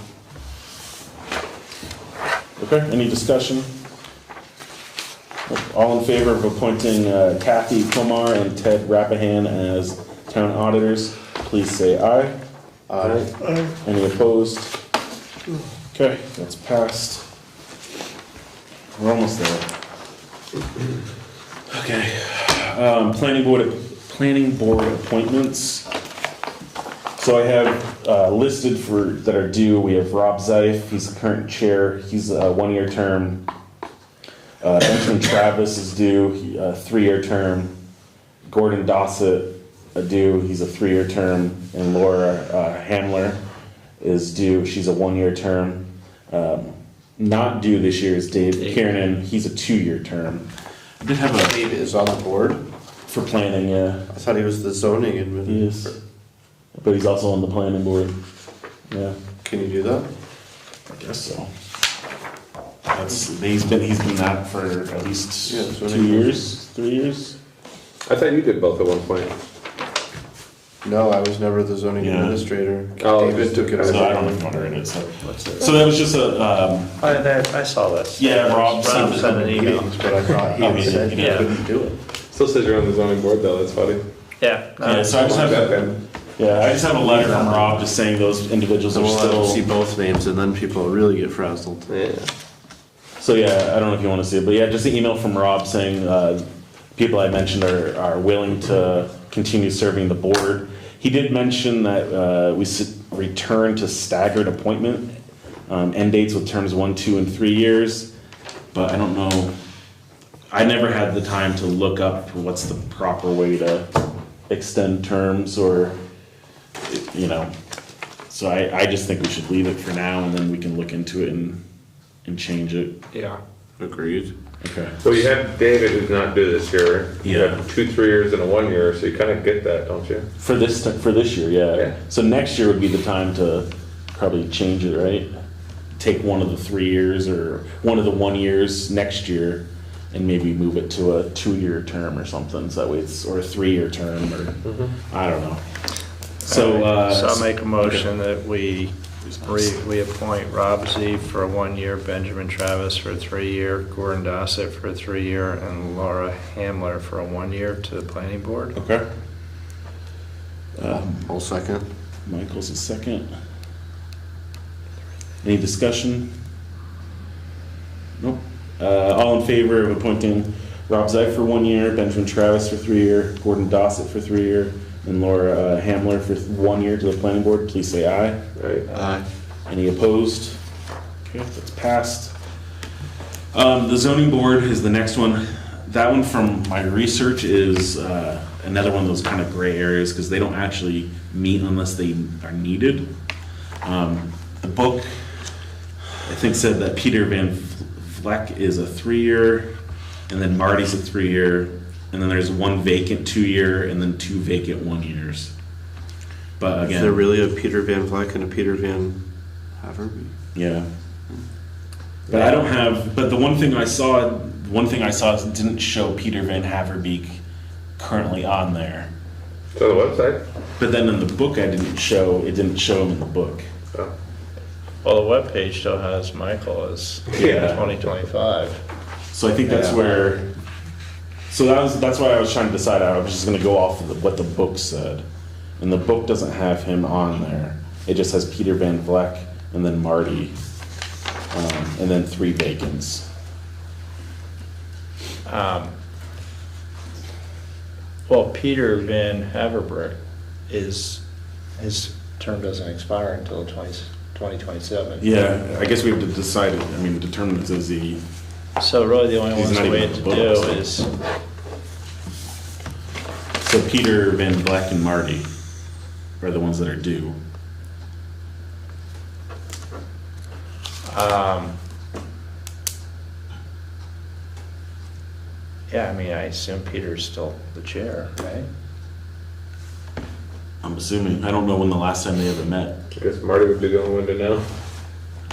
Okay, any discussion? All in favor of appointing Kathy Komar and Ted Rappahan as town auditors, please say aye. Aye. Any opposed? Okay, that's passed. We're almost there. Okay, planning board appointments. So I have listed for, that are due, we have Rob Zeif, he's the current chair, he's a 1-year term. Benjamin Travis is due, a 3-year term. Gordon Dossett due, he's a 3-year term. And Laura Handler is due, she's a 1-year term. Not due this year is Dave Kiernan, he's a 2-year term. I did have a, Dave is on the board. for planning, yeah, I thought he was the zoning he administrator. is. But he's also on the planning board, yeah. Can you do that? I guess so. He's been that for at least Yeah, so 2 years, 3 years. I thought you did both at one point. No, I was never the zoning Yeah. administrator. Oh, David took it So I over. don't know if I'm it, so. So that was just a, I saw this. yeah, Rob Rob sent sent an email. Meetings, but I thought he Oh, had he said did, he yeah. couldn't do it. Still says you're on the zoning board though, that's funny. Yeah. yeah, so I just have, yeah, I just have a letter from Rob just saying those individuals So are we'll have to see still. both names and then people will really get frazzled. Yeah. So yeah, I don't know if you want to see it, but yeah, just an email from Rob saying, people I mentioned are willing to continue serving the board. He did mention that, we return to staggered appointment, end dates with terms 1, 2, and 3 years, but I don't know. I never had the time to look up what's the proper way to extend terms or, you know. So I just think we should leave it for now and then we can look into it and change it. Yeah. Agreed. Okay. Well, you have David who's not due this year. You Yeah. have 2 3 years and a 1 year, so you kind of get that, don't you? For this year, yeah. Yeah. So next year would be the time to probably change it, right? Take one of the 3 years or one of the 1 years next year and maybe move it to a 2-year term or something, so that way it's, or a 3-year term, or, I don't know. So, So I'll make a motion that we He's nice. We appoint Rob Z for a 1-year, Benjamin Travis for a 3-year, Gordon Dossett for a 3-year, and Laura Hamler for a 1-year to the planning board. Okay. I'll second. Michael's a second. Any discussion? Nope. All in favor of appointing Rob Zeig for 1 year, Benjamin Travis for 3-year, Gordon Dossett for 3-year, and Laura Hamler for 1 year to the planning board, please say aye. Right. Aye. Any opposed? Okay, that's passed. The zoning board is the next one. That one, from my research, is another one of those kind of gray areas because they don't actually meet unless they are needed. The book, I think, said that Peter Van Vleck is a 3-year, and then Marty's a 3-year, and then there's 1 vacant 2-year, and then 2 vacant 1 years. But Is there again, really a Peter Van Vleck and a Peter Van Haverby? yeah. But I don't have. But the one thing I saw didn't show Peter Van Haverbeek currently on there. It's on the website? But then in the book, it didn't show him in the book. Oh. Well, the webpage still has Michael as Yeah. 2025. So I think that's Yeah. where. So that's why I was trying to decide. I was just going to go off of what the book said, and the book doesn't have him on there. It just has Peter Van Vleck and then Marty, and then 3 vacants. Well, Peter Van Haverbrick his term doesn't expire until 2027. Yeah, I guess we have to decide. I mean, determine is he. So really, the only He's ones not to even wait on to the do book, is, So Peter Van Vleck and Marty are the ones that are due. yeah, I mean, I assume Peter's still the chair, right? I'm assuming. I don't know when the last time they ever met. I guess Marty would be the only one to know.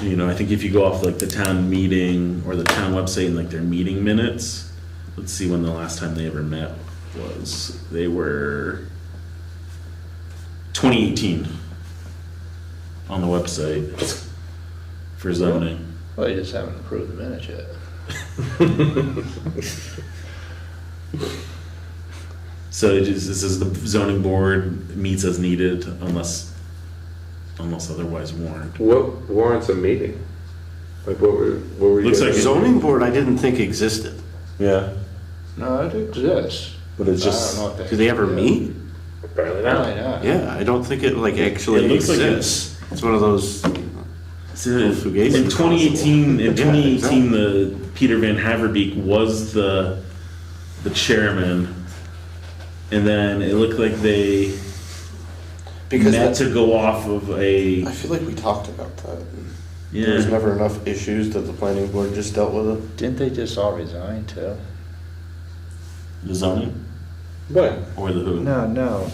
You know, I think if you go off like the town meeting or the town website and like their meeting minutes, let's see when the last time they ever met was. They were 2018 on the website for zoning. Well, you just haven't approved the minutes yet. So this is the zoning board meets as needed unless otherwise warned. What warrants a meeting? Like what were you Looks guys- like Zoning board I didn't think existed. Yeah, No, it exists. but it's just. I don't know if Do they ever meet? Apparently Probably not. not. Yeah, I don't think it like actually It looks like exists. It's one of those. So, Fugazi in 2018, Yeah, exactly. the Peter Van Haverbeek was the chairman, and then it looked like they Because met that's, to go off of a I feel like we talked about that. There was yeah. never enough issues that the planning board just dealt with it. Didn't they just all resign too? The zoning What? or the who? No,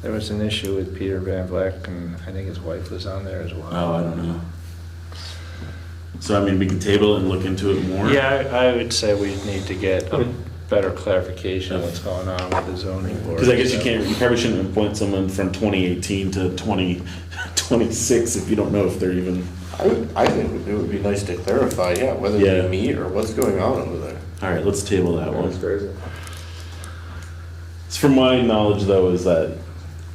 there was an issue with Peter Van Vleck, and I think his wife was on there as well. Oh, I don't know. So I mean, we can table it and look into it more. Yeah, I would say we need to get a better clarification of what's going on with the zoning board. Because I guess you probably shouldn't appoint someone from 2018 to 2026 if you don't know if they're even. I think it would be nice to clarify, yeah, whether Yeah. they meet or what's going on over there. All right, let's table that That's one. crazy. From my knowledge, though, is that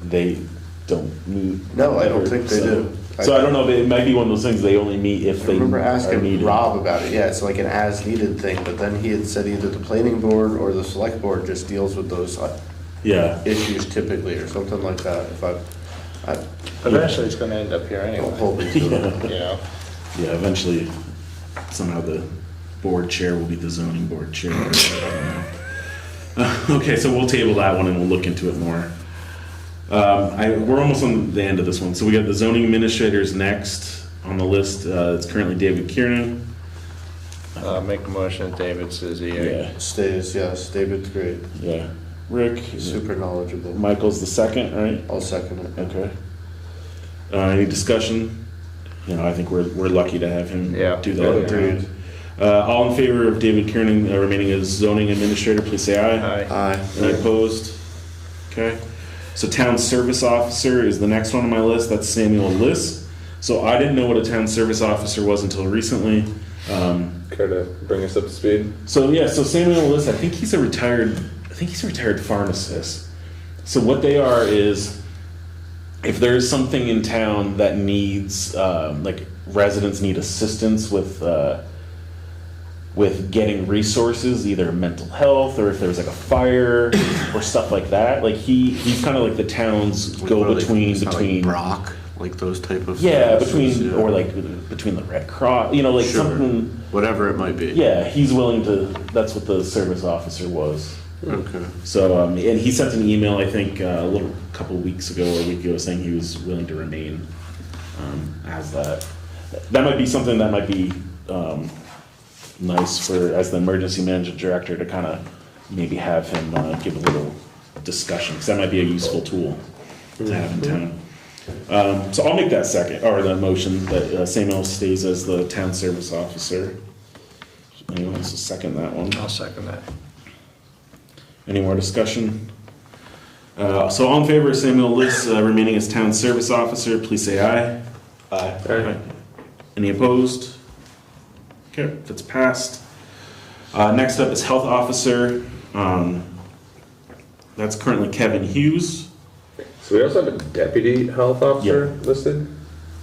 they don't meet. No, I don't ever, think they so- do. So I don't know, it might be one of those things they only meet if I they remember are asking needed. Rob about it, yeah, it's like an as-needed thing, but then he had said either the planning board or the select board just deals with those Yeah, issues typically, or something like that, if I Eventually, it's gonna end up here don't anyway, hold me to it. you know? yeah, eventually, somehow the board chair will be the zoning board chair. I don't know. Okay, so we'll table that one and we'll look into it more. We're almost on the end of this one, so we got the zoning administrators next on the list. It's currently David Kiernan. Make a motion that David says Yeah, Stays, yes, David's great, yeah. Rick, super knowledgeable. Michael's the second, right? I'll second it. Okay. Any discussion? You know, I think we're lucky to have him Yeah. do that. Agreed. All in favor of David Kiernan remaining as zoning administrator, please say aye. Aye. Aye. Any opposed? Okay. So town service officer is the next one on my list. That's Samuel Liss. So I didn't know what a town service officer was until recently. Care to bring us up to speed? So Samuel Liss, I think he's a retired pharmacist. So what they are is, if there's something in town that needs, like residents need assistance with getting resources, either mental health or if there's like a fire or stuff like that, like he's kind of like the town's go-between between Brock, like those type of between yeah. or like between the Red Cross, like Sure. something. Whatever it might be. Yeah, he's willing to. That's what the service officer was. Okay. So, and he sent an email, I think, a couple of weeks ago or a week ago, saying he was willing to remain as that. That might be something that might be nice for, as the emergency management director, to kind of maybe have him give a little discussion, because that might be a useful tool to have in town. So I'll make that second, or the motion that Samuel stays as the town service officer. Anyone wants to second that one? I'll second that. Any more discussion? So all in favor of Samuel Liss remaining as town service officer, please say aye. Aye. Any opposed? Okay, that's passed. Next up is health officer. That's currently Kevin Hughes. So we also have a deputy health officer listed?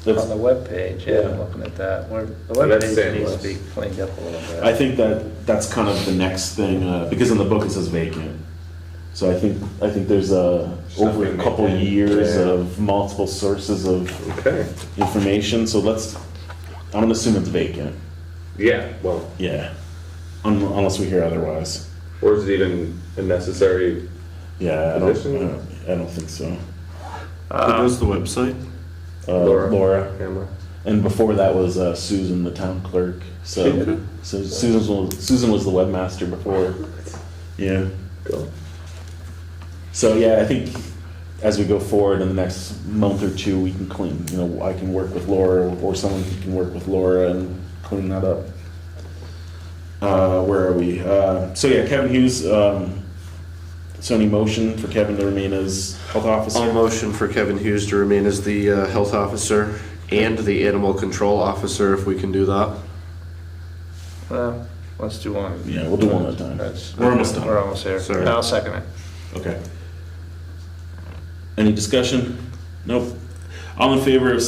On the webpage, yeah, I'm looking at that. The webpage Sam needs to Liss. be cleaned up a little bit. I think that's kind of the next thing, because in the book it says vacant. So I think there's over a Something couple maintained, years yeah. of multiple sources of Okay. information. So I'm gonna assume it's vacant. Yeah, well, Yeah, unless we hear otherwise. or is it even a necessary? Yeah, I Position? don't think so. What was the website? Laura. Camera. And before that was Susan, the town clerk. So Okay. Susan was the webmaster before. Yeah. Cool. So yeah, I think as we go forward in the next month or two, we can clean. I can work with Laura, or someone can work with Laura and clean that up. Where are we? So yeah, Kevin Hughes. So any motion for Kevin to remain as health officer? I'll motion for Kevin Hughes to remain as the health officer and the animal control officer, if we can do that. Well, let's do one. Yeah, we'll do one at a time. That's- We're almost done. We're almost there. Sorry. I'll second it. Okay. Any discussion? Nope. All in favor of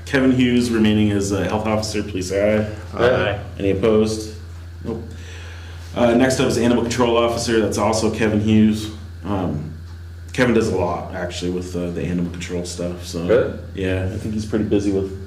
Kevin Hughes remaining as health officer, please say aye. Aye. Any opposed? Nope. Next up is animal control officer. That's also Kevin Hughes. Kevin does a lot actually with the animal control stuff. So Really? yeah, I think he's pretty busy with.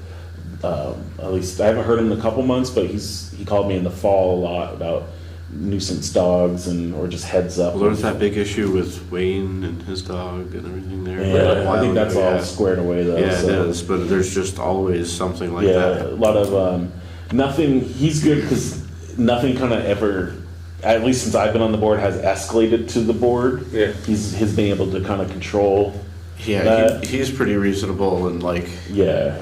At least I haven't heard him in a couple months, but he called me in the fall a lot about nuisance dogs or just heads up. Well, there was that big issue with Wayne and his dog and everything there. Yeah, a while I think that's ago, all yeah. squared away though. Yeah, it so. is, but there's just always something like Yeah, that. a lot of nothing. He's good because nothing kind of ever, at least since I've been on the board, has escalated to the board. Yeah. He's been able to kind of control. Yeah, that. he's pretty reasonable and like, Yeah,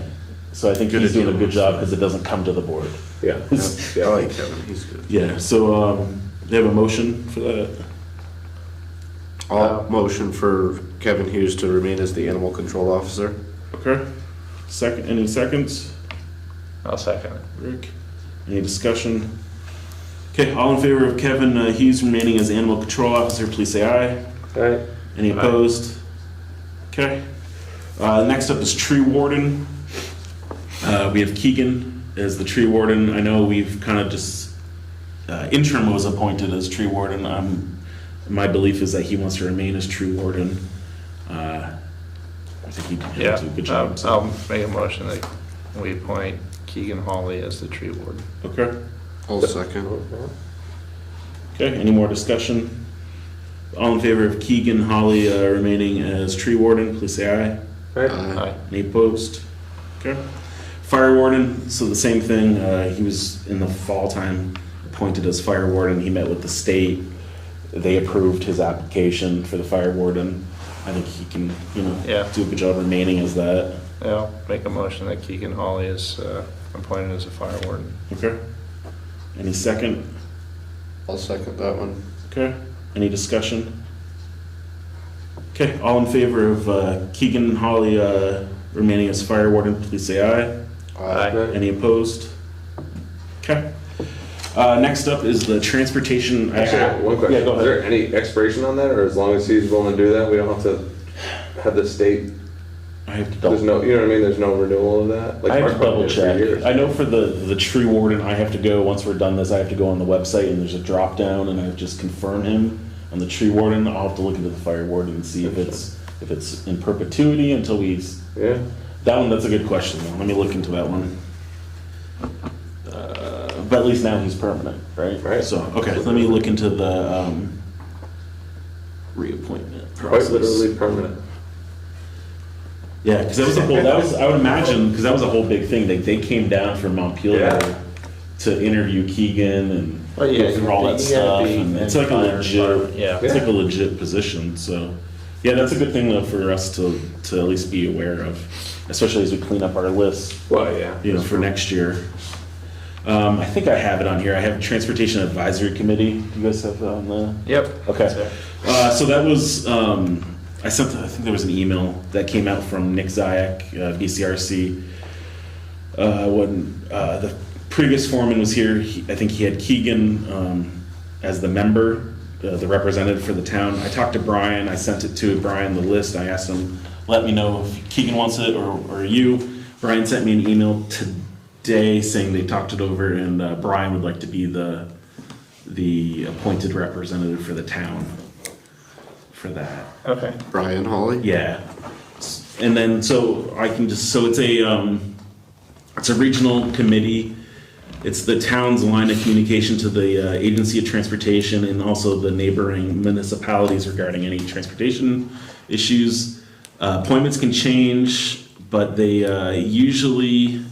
so I think Good he's at doing a dealing good with job stuff. because it doesn't come to the board. Yeah. I like Kevin, he's good. Yeah. So they have a motion for that. I'll motion for Kevin Hughes to remain as the animal control officer. Okay. Second. Any seconds? I'll second it. Rick. Any discussion? Okay. All in favor of Kevin Hughes remaining as animal control officer, please say aye. Alright. Any opposed? Okay. Next up is tree warden. We have Keegan as the tree warden. I know we've kind of just, interim was appointed as tree warden. My belief is that he wants to remain as tree warden. I think he'll do a good job. so. I'll make a motion that we appoint Keegan Hawley as the tree warden. Okay. I'll second. Okay, any more discussion? All in favor of Keegan Holly remaining as tree warden, please say aye. Alright. Aye. Any opposed? Okay. Fire warden, so the same thing, he was in the fall time appointed as fire warden, he met with the state, they approved his application for the fire warden. I think he can, Yeah. do a good job remaining as that. Yeah, I'll make a motion that Keegan Hawley is appointed as a fire warden. Okay. Any second? I'll second that one. Okay. Any discussion? Okay, all in favor of Keegan Hawley remaining as fire warden, please say aye. Aye. Any opposed? Okay. Next up is the transportation. Actually, one question. Yeah, go Is there ahead. any expiration on that, or as long as he's willing to do that, we don't have to have the state? I have to There's double, no, you know what I mean? There's no renewal of that. Like I have our to double company did for check. years. I know for the tree warden, I have to go, once we're done this, I have to go on the website and there's a drop down and I just confirm him on the tree warden. I'll have to look into the fire warden and see if it's in perpetuity until Yeah. that one, that's a good question. Let me look into that one. But at least now he's permanent, right? Right. So, okay, let me look into the reappointment Quite process. literally permanent. Yeah, because I would imagine, because that was a whole big thing. They came down from Montpelier Yeah. to interview Keegan and Well, yeah, go through all that you gotta stuff. be And it's in like a fire legit, department, yeah. it's like a legit position. So, yeah, that's a good thing though for us to at least be aware of, especially as we clean up our list, Well, yeah. you know, for next year. I think I have it on here. I have Transportation Advisory Committee. You guys have that on the? Yep. Okay. So- So that was, I think there was an email that came out from Nick Zayak, BCRC. When the previous foreman was here, I think he had Keegan as the member, the representative for the town. I talked to Brian, I sent it to Brian, the list. I asked him, let me know if Keegan wants it or you. Brian sent me an email today saying they talked it over and Brian would like to be the appointed representative for the town for that. Okay. Brian Hawley? Yeah. And then, so I can just, so it's a regional committee. It's the town's line of communication to the Agency of Transportation and also the neighboring municipalities regarding any transportation issues. Appointments can change, but they usually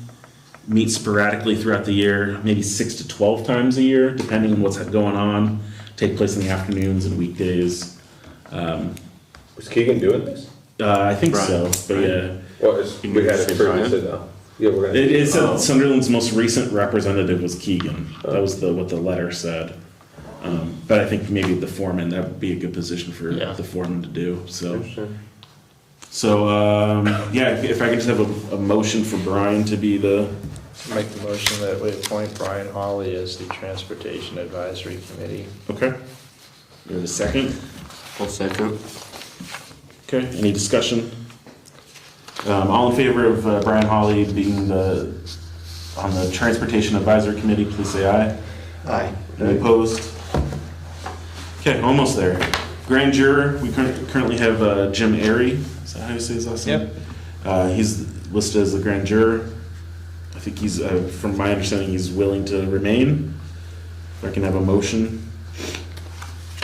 meet sporadically throughout the year, maybe 6 to 12 times a year, depending on what's going on. Take place in the afternoons and weekdays. Was Keegan doing this? I think Brian. so, but yeah. Well, we had it Say previously Brian? though. Yeah, we're gonna. It said Sunderland's most recent representative was Keegan. That was what the letter said. But I think maybe the foreman, that would be a good position for Yeah. the foreman to do, so. Interesting. So, yeah, if I could just have a motion for Brian to be the, Make the motion that we appoint Brian Hawley as the Transportation Advisory Committee. okay? You have a second? I'll second. Okay, any discussion? All in favor of Brian Hawley being on the Transportation Advisory Committee, please say aye. Aye. Any opposed? Okay, almost there. Grand juror, we currently have Jim Airy. Is that how you say his last name? He's listed as the grand juror. I think he's, from my understanding, he's willing to remain. If I can have a motion.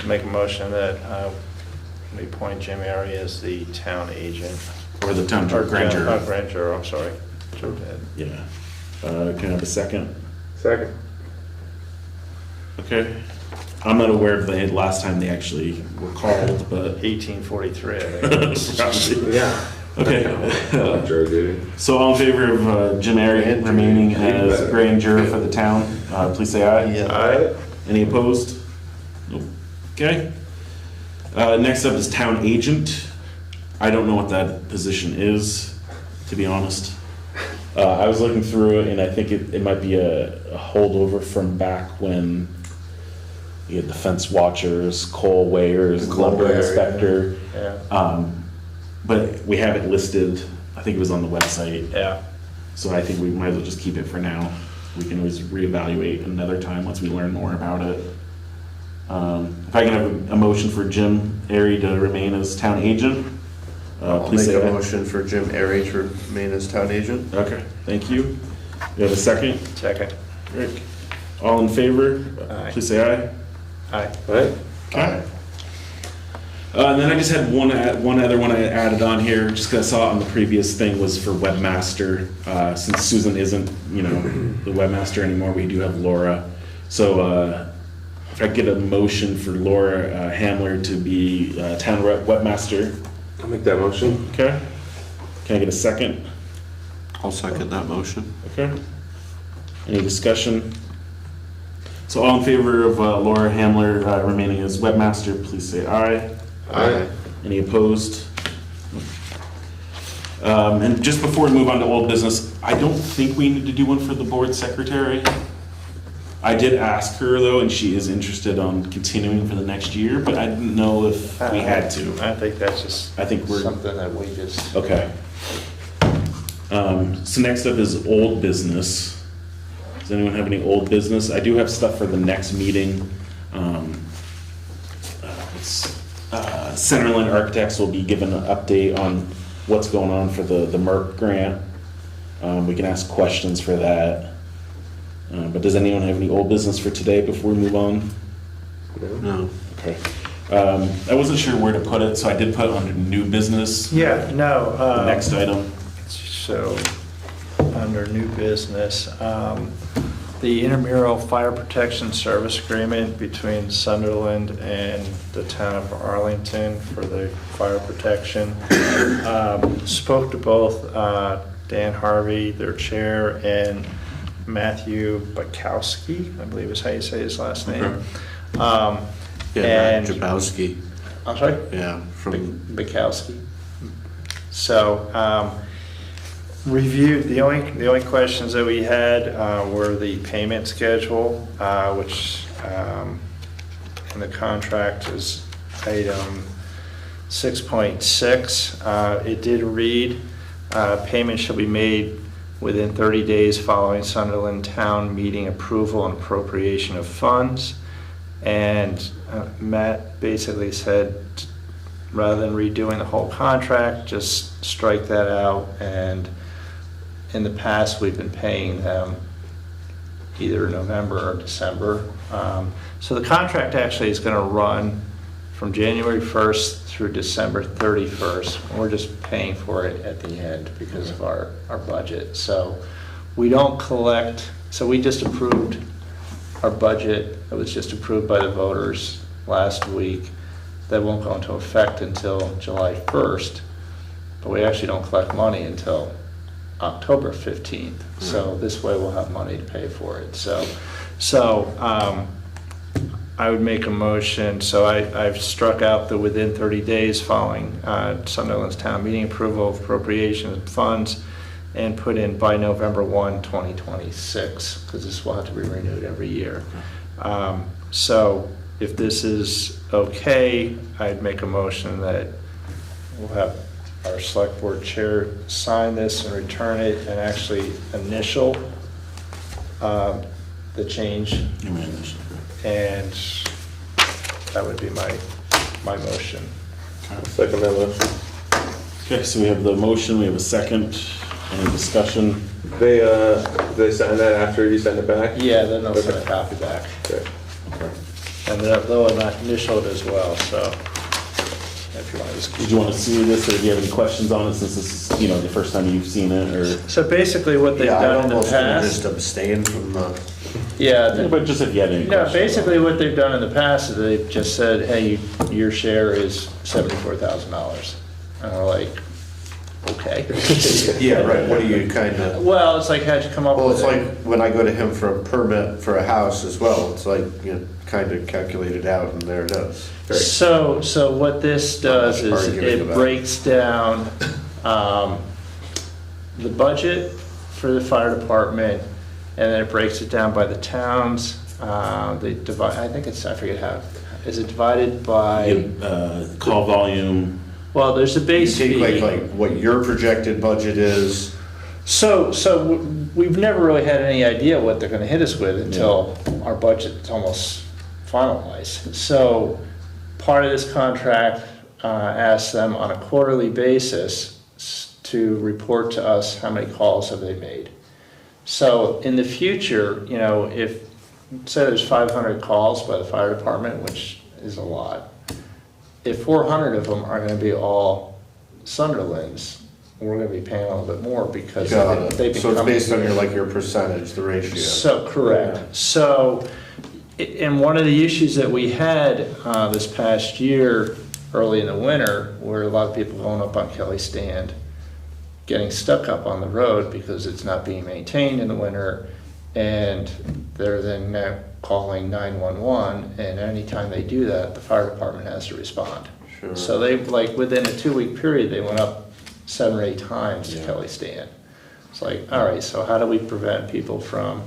Make a motion that we appoint Jim Airy as the town agent. Or the town juror, grand juror. Grand juror, I'm sorry. Jumped ahead. Yeah. Can I have a second? Second. Okay. I'm not aware of the last time they actually were called, but. 1843, I think. Yeah. Okay. Jury duty. So all in favor of Jim Airy remaining as grand juror for the town, please say aye. Alright. Any opposed? Nope. Okay. Next up is town agent. I don't know what that position is, to be honest. I was looking through it and I think it might be a holdover from back when you had the fence watchers, coal weighers, The coal lumber weigher, inspector. Yeah. But we have it listed, I think it was on the website. Yeah. So I think we might as well just keep it for now. We can always reevaluate another time once we learn more about it. If I can have a motion for Jim Airy to remain as town agent, I'll please make say a aye. motion for Jim Airy to remain as town agent. Okay, thank you. You have a second? Second. Rick? All in favor? Aye. Please say aye. Aye. Right? Okay. And then I just had one other one I added on here, just because I saw it on the previous thing, was for webmaster. Since Susan isn't, the webmaster anymore, we do have Laura. So if I could get a motion for Laura Hamler to be town webmaster, I'll make that motion. okay? Can I get a second? I'll second that motion. Okay. Any discussion? So all in favor of Laura Hamler remaining as webmaster, please say aye. Aye. Any opposed? And just before we move on to old business, I don't think we need to do one for the board secretary. I did ask her though, and she is interested on continuing for the next year, but I didn't know if we had to. I think that's just I think we're, something that we just, okay. So next up is old business. Does anyone have any old business? I do have stuff for the next meeting. Sunderland Architects will be given an update on what's going on for the MERC grant. We can ask questions for that. But does anyone have any old business for today before we move on? No. Okay. I wasn't sure where to put it, so I did put it under new business. yeah, no. The next item. So, under new business, the intramural fire protection service agreement between Sunderland and the town of Arlington for the fire protection. Spoke to both Dan Harvey, their chair, and Matthew Bukowski, I believe is how you say his last name. Yeah, And- Matt Jabowski. I'm sorry? Yeah, from Bukowski. So, reviewed, the only questions that we had were the payment schedule, which in the contract is item 6.6. It did read, payment shall be made within 30 days following Sunderland Town meeting approval and appropriation of funds. And Matt basically said, rather than redoing the whole contract, just strike that out. And in the past, we've been paying them either November or December. So the contract actually is going to run from January 1st through December 31st. We're just paying for it at the end because of our budget. So we don't collect, so we just approved our budget. It was just approved by the voters last week. That won't go into effect until July 1st, but we actually don't collect money until October 15th. So this way we'll have money to pay for it. So I would make a motion, so I've struck out the within 30 days following Sunderland's town meeting approval of appropriation of funds and put in by November 1, 2026, because this will have to be renewed every year. So if this is okay, I'd make a motion that we'll have our select board chair sign this and return it and actually initial the change. And that would be my motion. Second that motion. Okay, so we have the motion, we have a second. Any discussion? They sign that after you send it back? Yeah, then they'll send a copy back. Okay. Okay. And they'll initial it as well, so if you want to just. Did you want to see this, or do you have any questions on it, since this is, the first time you've seen it, or? So basically what they've Yeah, I done in the almost gonna just past. abstain from the, Yeah, But just if you had any no, questions. basically what they've done in the past is they've just said, hey, your share is $74,000. And we're like, okay. yeah, right, what do you kind of, Well, it's like, how'd you come up well, with it's it? like when I go to him for a permit for a house as well, it's like, kind of calculate it out and there it is. So what this does Not much is arguing it about it. breaks down the budget for the fire department, and then it breaks it down by the towns. They divide, I think it's, I forget how, is it divided by, Call volume. well, there's a You base take fee. like what your projected budget is, So we've never really had any idea what they're gonna hit us with until our budget's almost finalized. So part of this contract asks them on a quarterly basis to report to us how many calls have they made. So in the future, if, say there's 500 calls by the fire department, which is a lot, if 400 of them are gonna be all Sunderland's, we're gonna be paying a little bit more because got it. they've been So it's coming. based on your percentage, the ratio. So, correct. So, and one of the issues that we had this past year, early in the winter, were a lot of people going up on Kelly Stand, getting stuck up on the road because it's not being maintained in the winter, and they're then now calling 911, and anytime they do that, the fire department has to respond. Sure. So they, like, within a 2-week period, they went up 7 or 8 times to Yeah. Kelly Stand. It's like, all right, so how do we prevent people from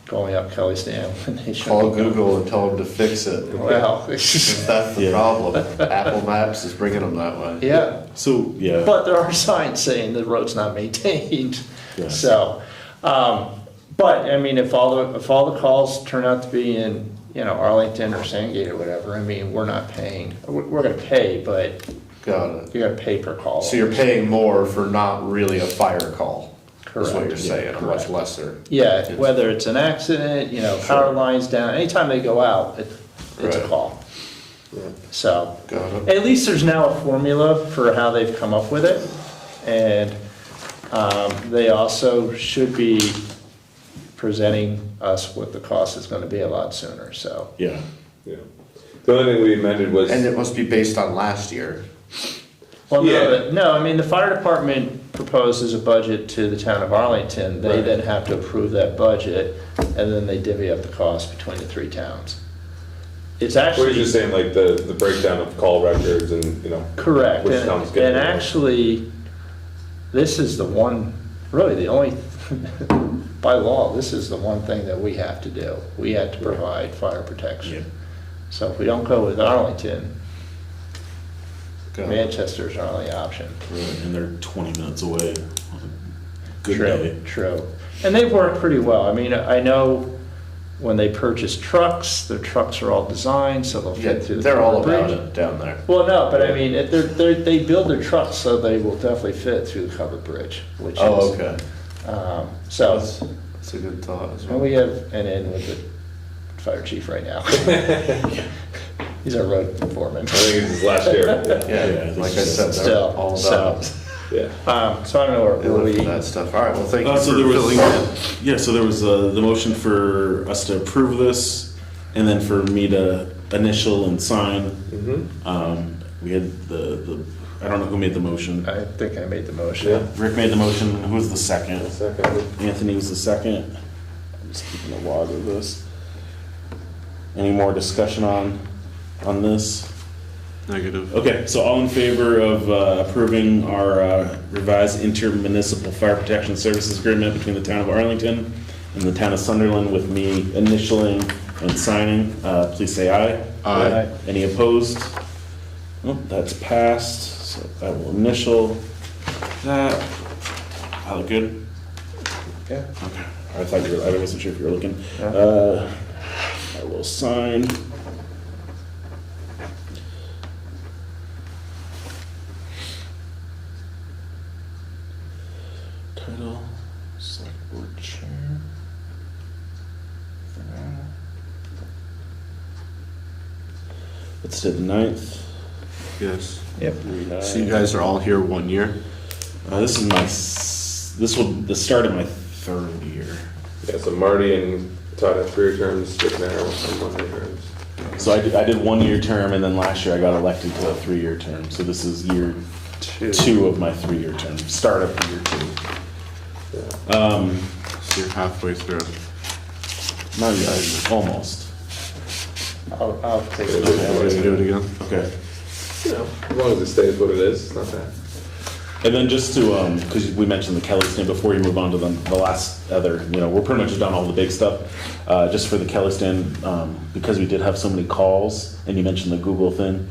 going up Kelly Stand when they should Call be going? Google and tell them to fix it. Well, If that's the Yeah. problem. Apple Maps is bringing them that way. yeah, So, yeah. but there are signs saying the road's not maintained, Yeah. so. But, I mean, if all the calls turn out to be in, you know, Arlington or Sandgate or whatever, I mean, we're not paying, we're gonna pay, but Got it. you're gonna pay per call. So you're paying more for not really a fire call, is what Correct. you're saying, a much lesser. Yeah, whether it's an accident, you know, power Sure. lines down, anytime they go out, it's a Right. call. So, Got it. at least there's now a formula for how they've come up with it. And they also should be presenting us what the cost is gonna be a lot sooner, so. Yeah. Yeah. The only thing we amended was, And it must be based on last year. Well, Yeah. no, I mean, the fire department proposes a budget to the town of Arlington. They Right. then have to approve that budget, and then they divvy up the cost between the 3 towns. It's we're actually. just saying like the breakdown of call records and, you know. Correct, Which and sounds good. and actually, this is the one, really the only, by law, this is the one thing that we have to do. We have to provide fire Yeah. protection. So if we don't go with Arlington, Got it. Manchester's our only option. And they're 20 minutes away. Good True, day. true. And they've worked pretty well. I mean, I know when they purchase trucks, their trucks are all designed, so they'll Yeah, fit through the they're all covered about bridge. it down there. Well, no, but I mean, they build their trucks so they will definitely fit through the covered bridge, which is. Oh, okay. So, That's a good thought as and well. we have an in with the fire chief right now. He's our road foreman. I think it's his last year. Yeah, Yeah, like I said, Still, they're all so, about it. Yeah. so I don't know They where live for we, that stuff. All right, well, thank you for So there was, filling in. yeah, so there was the motion for us to approve this, and then for me to initial and sign. We had the I don't know who made the motion. I think I made the motion. Yeah. Rick made the motion. Who was the second? Second. Anthony was the second. I'm just keeping a log of this. Any more discussion on this? Negative. Okay, so all in favor of approving our revised intermunicipal fire protection services agreement between the town of Arlington and the town of Sunderland with me initialing and signing, please say aye. Aye. Any opposed? Well, that's passed, so I will initial that. All good? Yeah. Okay, I thought you were, I wasn't sure if you were looking. Yeah. I will sign. Title, select board chair. For now. Let's do the 9th. Yes. Yep. So you guys are all here 1 year? This is my, this will, the start of my 3rd year. Yeah, so Marty and Todd have 3-year terms, Dick and Aaron have 1-year terms. So I did 1-year term, and then last year I got elected to a 3-year term. So this is year 2 of my 3-year term, start of year 2. So you're halfway through. Not yet, almost. I'll take Yeah, it. Okay, we're gonna do it again? Okay. You know, as long as it stays what it is, it's not bad. And then just to, because we mentioned the Kelly stand, before you move on to the last other, we're pretty much done all the big stuff. Just for the Kelly stand, because we did have so many calls, and you mentioned the Google thing,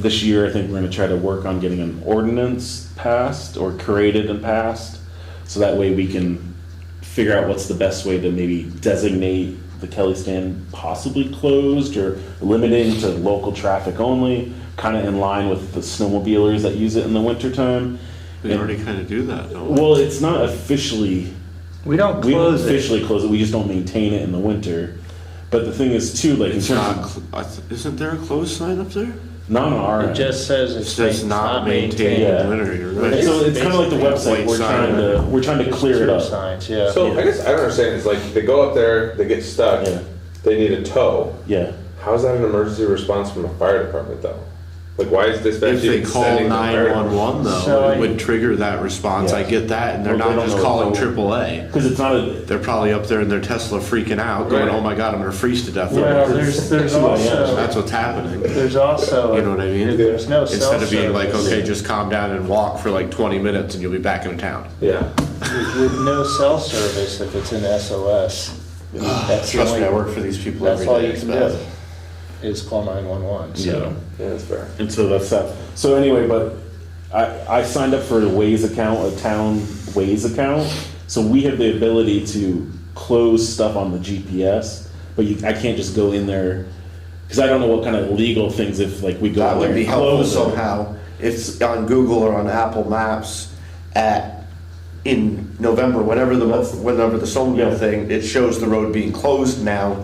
this year, I think we're gonna try to work on getting an ordinance passed, or created and passed, so that way we can figure out what's the best way to maybe designate the Kelly stand possibly closed, or limiting to local traffic only, kind of in line with the snowmobilers that use it in the wintertime. We already kind of do that, don't we? Well, it's not officially, We don't we don't close it. officially close it, we just don't maintain it in the winter. But the thing is too, like in It's terms not, of, isn't there a closed sign up there? not on our It end. just says It it's says not maintained Yeah. in winter, you're right. So it's kind of like the Basically a website, white we're trying to clear it Two up. signs, yeah. So Yeah. I guess I don't understand, it's like, they go up there, they get stuck, Yeah. they need a tow. Yeah, How's that an emergency response from a fire department though? Like, why is dispatch If they even call sending the fire? 911 So though, I- it would trigger that response. I Yeah. get that, and they're Well, they not don't just know calling how- AAA. Because it's not a, They're probably up there in their Tesla freaking out, going, Right. "Oh my God, I'm gonna freeze to death." Well, right there's 2 a.m. also, That's what's happening. there's also. You know what I mean? If there's no cell Instead of being like, service- "Okay, just calm down and walk for like 20 minutes, and you'll be back in town." Yeah. With no cell service, if it's an SOS, that's the Trust me, I only, work for these people that's every all day. you It's can bad. do, is call 911, yeah. so. Yeah, that's fair. And so that's that. So anyway, but I signed up for a Waze account, a town Waze account. So we have the ability to close stuff on the GPS, but I can't just go in there because I don't know what kind of legal things if like we go That in would there be and helpful close it. somehow. If on Google or on Apple Maps in November, whenever the snowmobile Yeah. thing, it shows the road being closed now.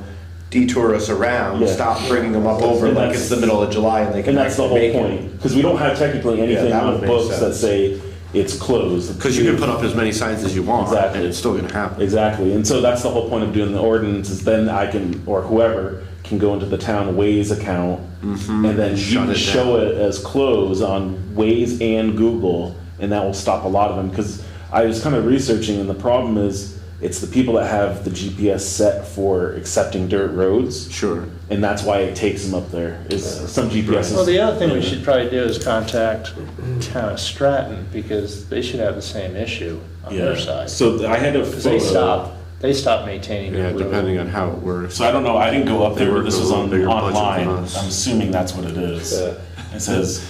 Detour us around. Yeah. Stop bringing them up over And like that's- it's the middle of July and they can And that's the whole actually make it. point because we don't have technically anything that on would the make books that sense. say it's closed. Because you can put up as many signs as you want, Exactly. and it's still gonna happen. Exactly, and so that's the whole point of doing the ordinance is then I can, or whoever, can go into the town Waze account and then you Shut can it show down. it as closed on Waze and Google, and that will stop a lot of them, because I was kind of researching, and the problem is, it's the people that have the GPS set for accepting dirt roads, Sure. and that's why it takes them up there, is some GPSs. Well, the other thing we should probably do is contact town of Stratton, because they should have the same issue on their side. So I had a Because photo. they stopped maintaining Yeah, their road. depending on how it works. So I don't know, I didn't go up They there, work but this a was little on bigger budget than online. us. I'm assuming that's what it is. Yeah. It says,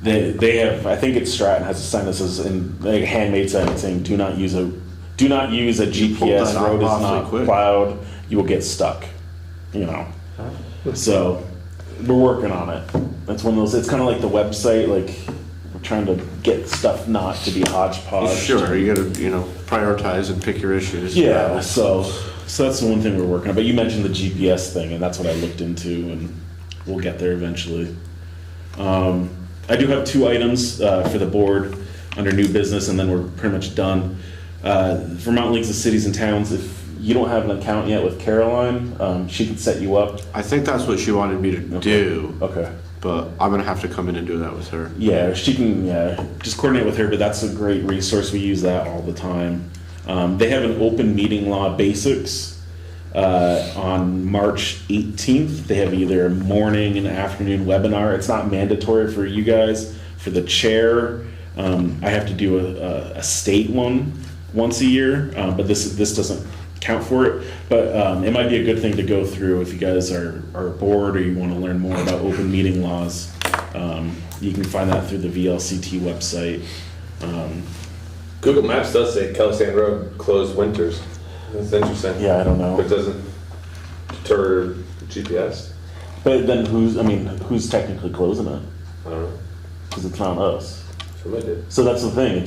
they have, I think it's Stratton has a sign that says, in like a handmade sign saying, do not use a GPS, that road is off awfully not quick. plowed, you will get stuck, you know? So, we're working on it. That's one of those, it's kind of like the website, like, we're trying to get stuff not to be hodgepodge. Sure, you gotta, prioritize and pick your issues. Yeah, so that's the one thing we're working on, but you mentioned the GPS thing, and that's what I looked into, and we'll get there eventually. I do have 2 items for the board under new business, and then we're pretty much done. Vermont Leagues of Cities and Towns, if you don't have an account yet with Caroline, she can set you up. I think that's what she wanted me to do, Okay. but I'm gonna have to come in and do that with her. Yeah, she can, just coordinate with her, but that's a great resource. We use that all the time. They have an open meeting law basics on March 18th. They have either a morning and afternoon webinar. It's not mandatory for you guys. For the chair, I have to do a state one once a year, but this doesn't count for it. But it might be a good thing to go through if you guys are bored or you want to learn more about open meeting laws. You can find that through the VLCT website. Google Maps does say Kelly Sand Road closed winters. That's interesting. Yeah, I don't know. But it doesn't deter GPS. But then who's technically closing it? I don't know. Because it's not us. Somebody did. So that's the thing,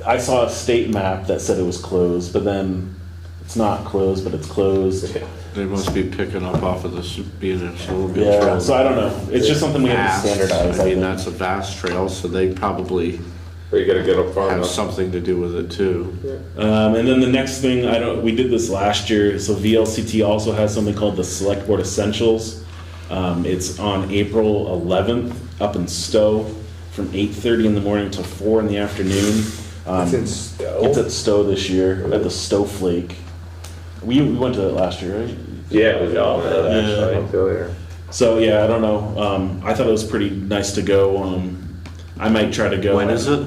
I saw a state map that said it was closed, but then it's not closed, but it's closed. Yeah. They must be picking up off of this, being a snowmobile Yeah, trail. so I don't know. It's just something we have to Vast. standardize. I mean, think. that's a vast trail, so they probably Or you gotta get up far have enough. something to do with it too. And then the next thing, we did this last year, so VLCT also has something called the Select Board Essentials. It's on April 11th up in Stowe from 8:30 in the morning to 4 in the afternoon. It's in Stowe? It's at Stowe this year, at the Stowe Flake. We went to that last year, right? Yeah, we all know that Yeah. actually. Go there. So yeah, I don't know. I thought it was pretty nice to go. I might try to go. When is it?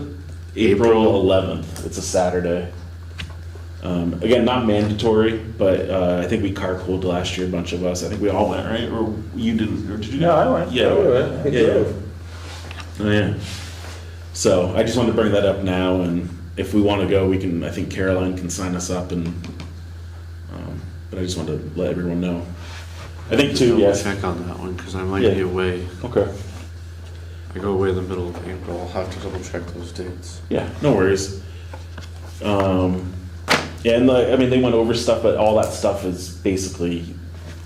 April 11th. It's a Saturday. Again, not mandatory, but I think we carpooled last year, a bunch of us. I think we all went, right? Or you didn't? Or did you? No, I went. Yeah. I went. I Yeah. drove. Oh yeah. So I just wanted to bring that up now, and if we want to go, we can. I think Caroline can sign us up, and but I just wanted to let everyone know. I think too. Double Yes. check on that one, because I might Yeah. be away. Okay. I go away the middle of I'll April. have to double check those dates. Yeah, no worries. Yeah, and they went over stuff, but all that stuff is basically,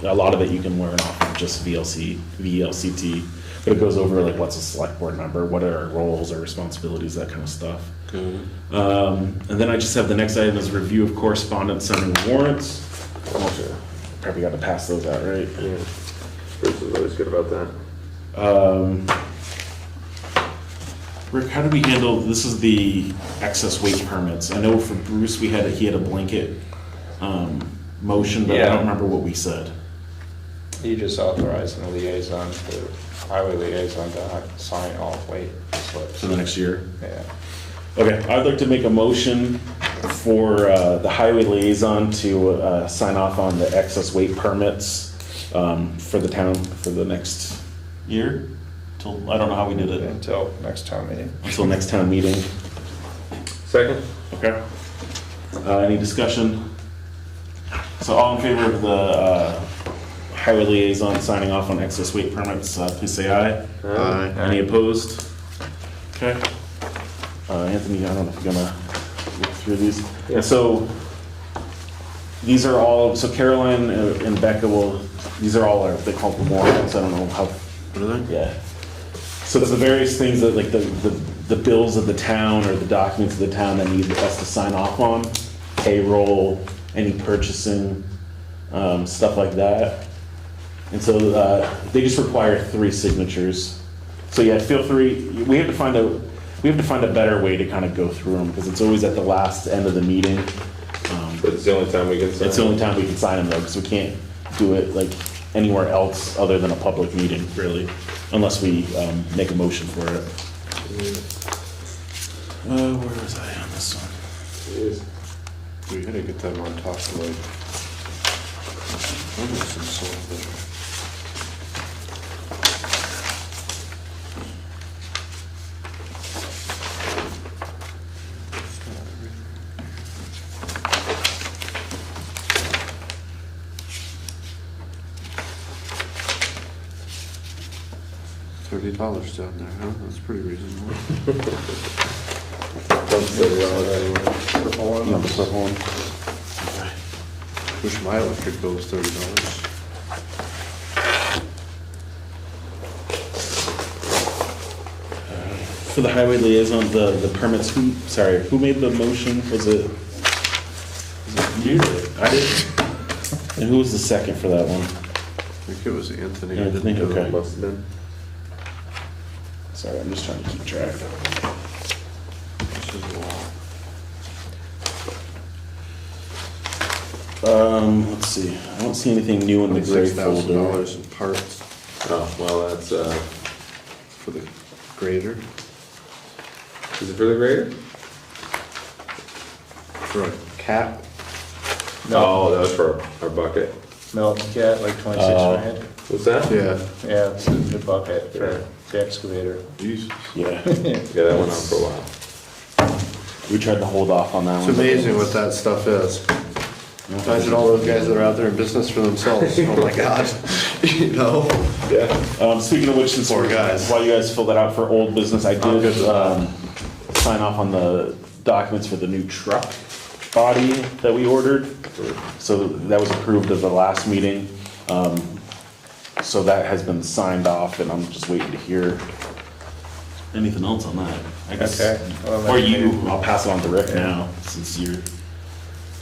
a lot of it you can learn off of just VLCT. But it goes over like what's a select board member, what are our roles or responsibilities, that kind of stuff. Good. And then I just have the next item is review of correspondence sending warrants. Probably got to pass those out, right? Yeah. Bruce is always good about that. Rick, how did we handle, this is the excess weight permits. I know for Bruce, he had a blanket, motion, but I Yeah. don't remember what we said. You just authorizing the liaison, the highway liaison to sign all weight slips. For the next year. Yeah. Okay, I'd like to make a motion for the highway liaison to sign off on the excess weight permits for the town for the next year. Till, I don't know how we did it. Until next town meeting. Until next town meeting. Second? Okay. Any discussion? So all in favor of the highway liaison signing off on excess weight permits, please say aye. Aye. Any opposed? Okay. Anthony, I don't know if you're gonna look through these. Yeah. So these are all, so Caroline and Becca these are all they call them warrants, I don't know how. What are they? Yeah. So it's the various things that, like, the bills of the town or the documents of the town that need us to sign off on, payroll, any purchasing, stuff like that. And so, they just require 3 signatures. So yeah, feel free, we have to find a better way to kind of go through them, because it's always at the last end of the meeting. But it's the only time we can sign. It's the only time we can sign them though, because we can't do it like anywhere else other than a public meeting, really, unless we make a motion for it. Where was I on this one? We gotta get them on top of like. Almost some sort of $30 down there, huh? That's pretty reasonable. Don't say well anyway. You know, the purple one? Wish my electric bill was $30. For the highway liaison, the permits, who made the motion? Was it you? I did. And who was the second for that one? I think it was Anthony. Anthony, okay. Must have been. Sorry, I'm just trying to keep track. This is a lot. Let's see, I don't see anything new in the gray folder. $6,000 in parts Oh, well, that's, for the grader. is it for the grader? For a cap. Oh, that was for our bucket. Milk cat, like 26 grand. What's that? Yeah. Yeah, it's the bucket for the excavator. Jesus. Yeah, Yeah, that went on for a while. we tried to hold off on that It's one. amazing what that stuff is. Imagine all those guys that are out there in business for themselves. Oh my God. You know? Yeah. Speaking of which, since Poor guys. while you guys filled that out for old business, I I'm good did with that. sign off on the documents for the new truck body that we ordered. So that was approved at the last meeting. So that has been signed off, and I'm just waiting to hear anything else on that. I guess. Okay. Well, Or then you, maybe- I'll pass it on to Rick now, since you're.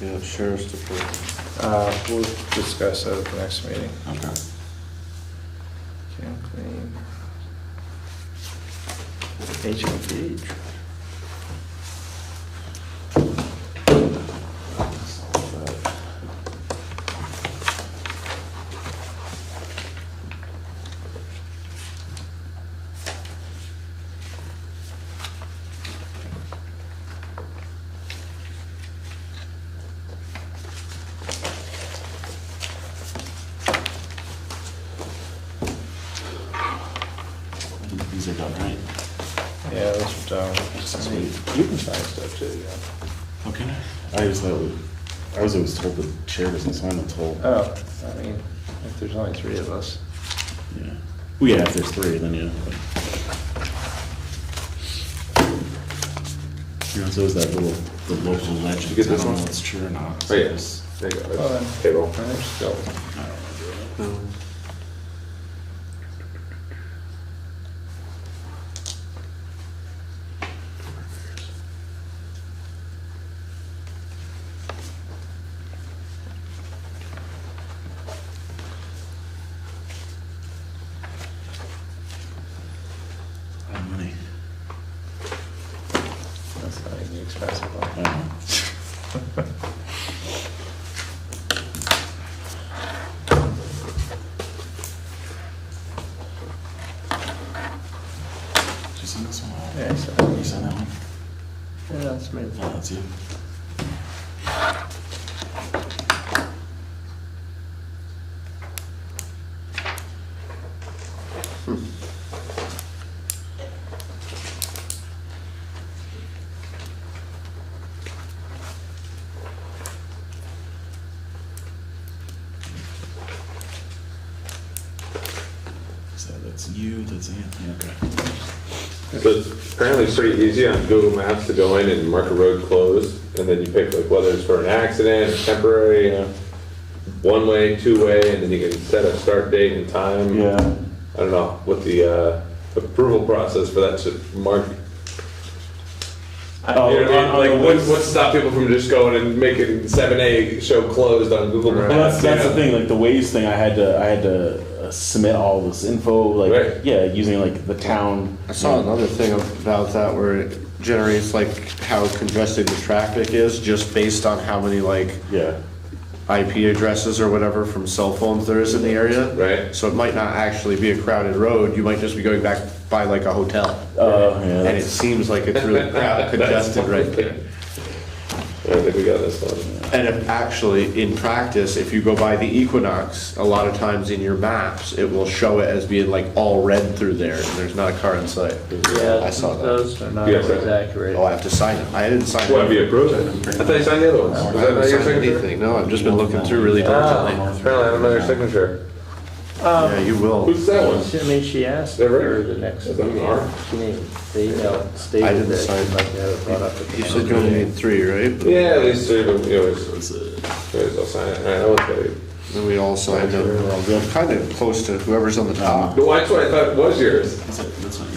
Yeah, sheriff's department. We'll discuss that at the next meeting. Okay. Can clean. HMP. These are done, right? Yeah, those are done. Sweet. You can sign stuff too, yeah. Okay. I was always told the chair doesn't sign until, Oh, I mean, if there's only 3 of us. yeah. Well, yeah, if there's 3, then yeah. but- You know, it's always that the local legend. You get this I don't one? know if it's true or not. Oh, yes. There you go. Well, then. That's payroll. There's still. No. basketball. Did you send this one? Yeah, so, You sent that one? yeah, that's me. Oh, that's you. So that's you, that's Anthony, okay. So it's apparently it's pretty easy on Google Maps to go in and mark a road closed, and then you pick like whether it's for an accident, temporary, one way, two way, and then you can set a start date and time. Yeah. I don't know what the approval process for that to mark. Oh, You know what I mean? on Like, the- what stop people from just going and making 7A show closed on Google Maps? Well, that's you the know? thing, like the Waze thing, I had to submit all this info, like, Right. yeah, using like the town. I saw another thing about that where it generates like how congested the traffic is just based on how many like Yeah. IP addresses or whatever from cell phones there is in the area. Right. So it might not actually be a crowded road, you might just be going back by like a hotel. Yeah, And it seems like it's really congested right there. I think we got this one. And if actually, in practice, if you go by the Equinox, a lot of times in your maps, it will show it as being like all red through there, and there's not a car in sight. Yeah, I saw that. those are not Yeah, always so- accurate. Oh, I have to sign it. I didn't sign it. What, have you approved it? I thought you signed the other ones. I Was that haven't not your signed signature? anything. No, I've just been looking through really Oh, diligently. apparently I don't know your signature. Yeah, you will. Who's that one? I mean, she asked They're for right. the next Is that an meeting. R? She needed, the email I stated didn't that sign she'd like to have it brought up. at the You next said you only meeting. need 3, right? Yeah, at least three, but you always I'll sign it. All right, I will tell you. Then we all signed it. We're all good. Kind of close to whoever's on the top. No, that's what I thought was yours.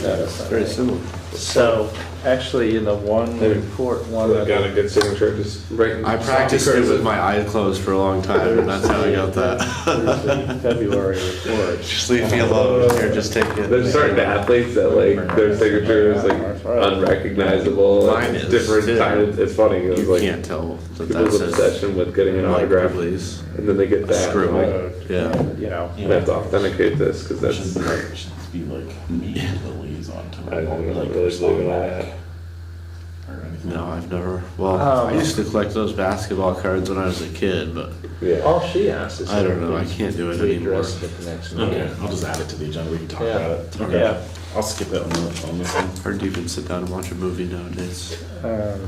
Yeah, that's not Very right. similar. So, actually, in the one Maybe. report, So one that of got the, a good signature, just right. I practiced it with my eyes closed for a long time, and that's how I got that. there's the February report. Just leave me alone. Here, just take it. There's certain athletes that like their signature is like unrecognizable. Mine is, different too. kind of, it's funny. It was You like can't tell that people's that's obsession with getting an autograph, please. and then they get that. Screw and it. like, Yeah. And, you know, I have to authenticate this because That that's. should be like me, the liaison to I it, don't like really respond believe in all back that. or anything. No, I've never. Well, Oh. I used to collect those basketball cards when I was a kid, but Yeah. all she asked is. I don't know, I can't do it we anymore. address it at the next meeting. Okay, I'll just add it to the agenda, we can talk Yeah. about it. Okay. Yeah. I'll skip that on this one. hard to even sit down and watch a movie nowadays. Alright.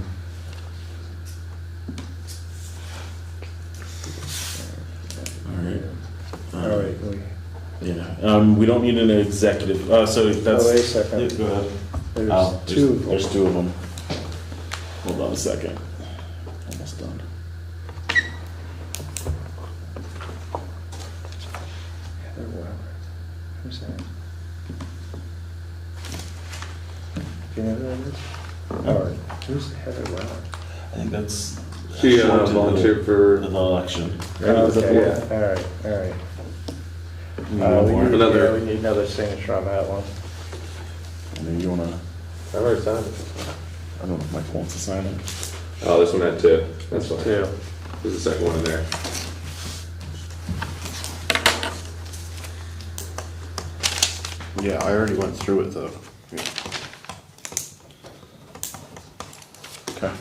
All right, Yeah, we don't need an executive, so that's. Oh, wait a second. Yeah, go ahead. there's Oh, two of them. There's two of them. Hold on a second. Almost done. Heather Weller. Who's that? Do you know who that is? All right, who's Heather Weller? I think that's. She short to the- volunteered for. The election. Okay, yeah, all right, all right. You want more? Another- Yeah, we need another signature on that one. Maybe you wanna, I already signed it. I don't know if Mike wants to sign it. Oh, this one had two. That's fine. Two. There's a second one in there. Yeah, I already went through it though. Okay.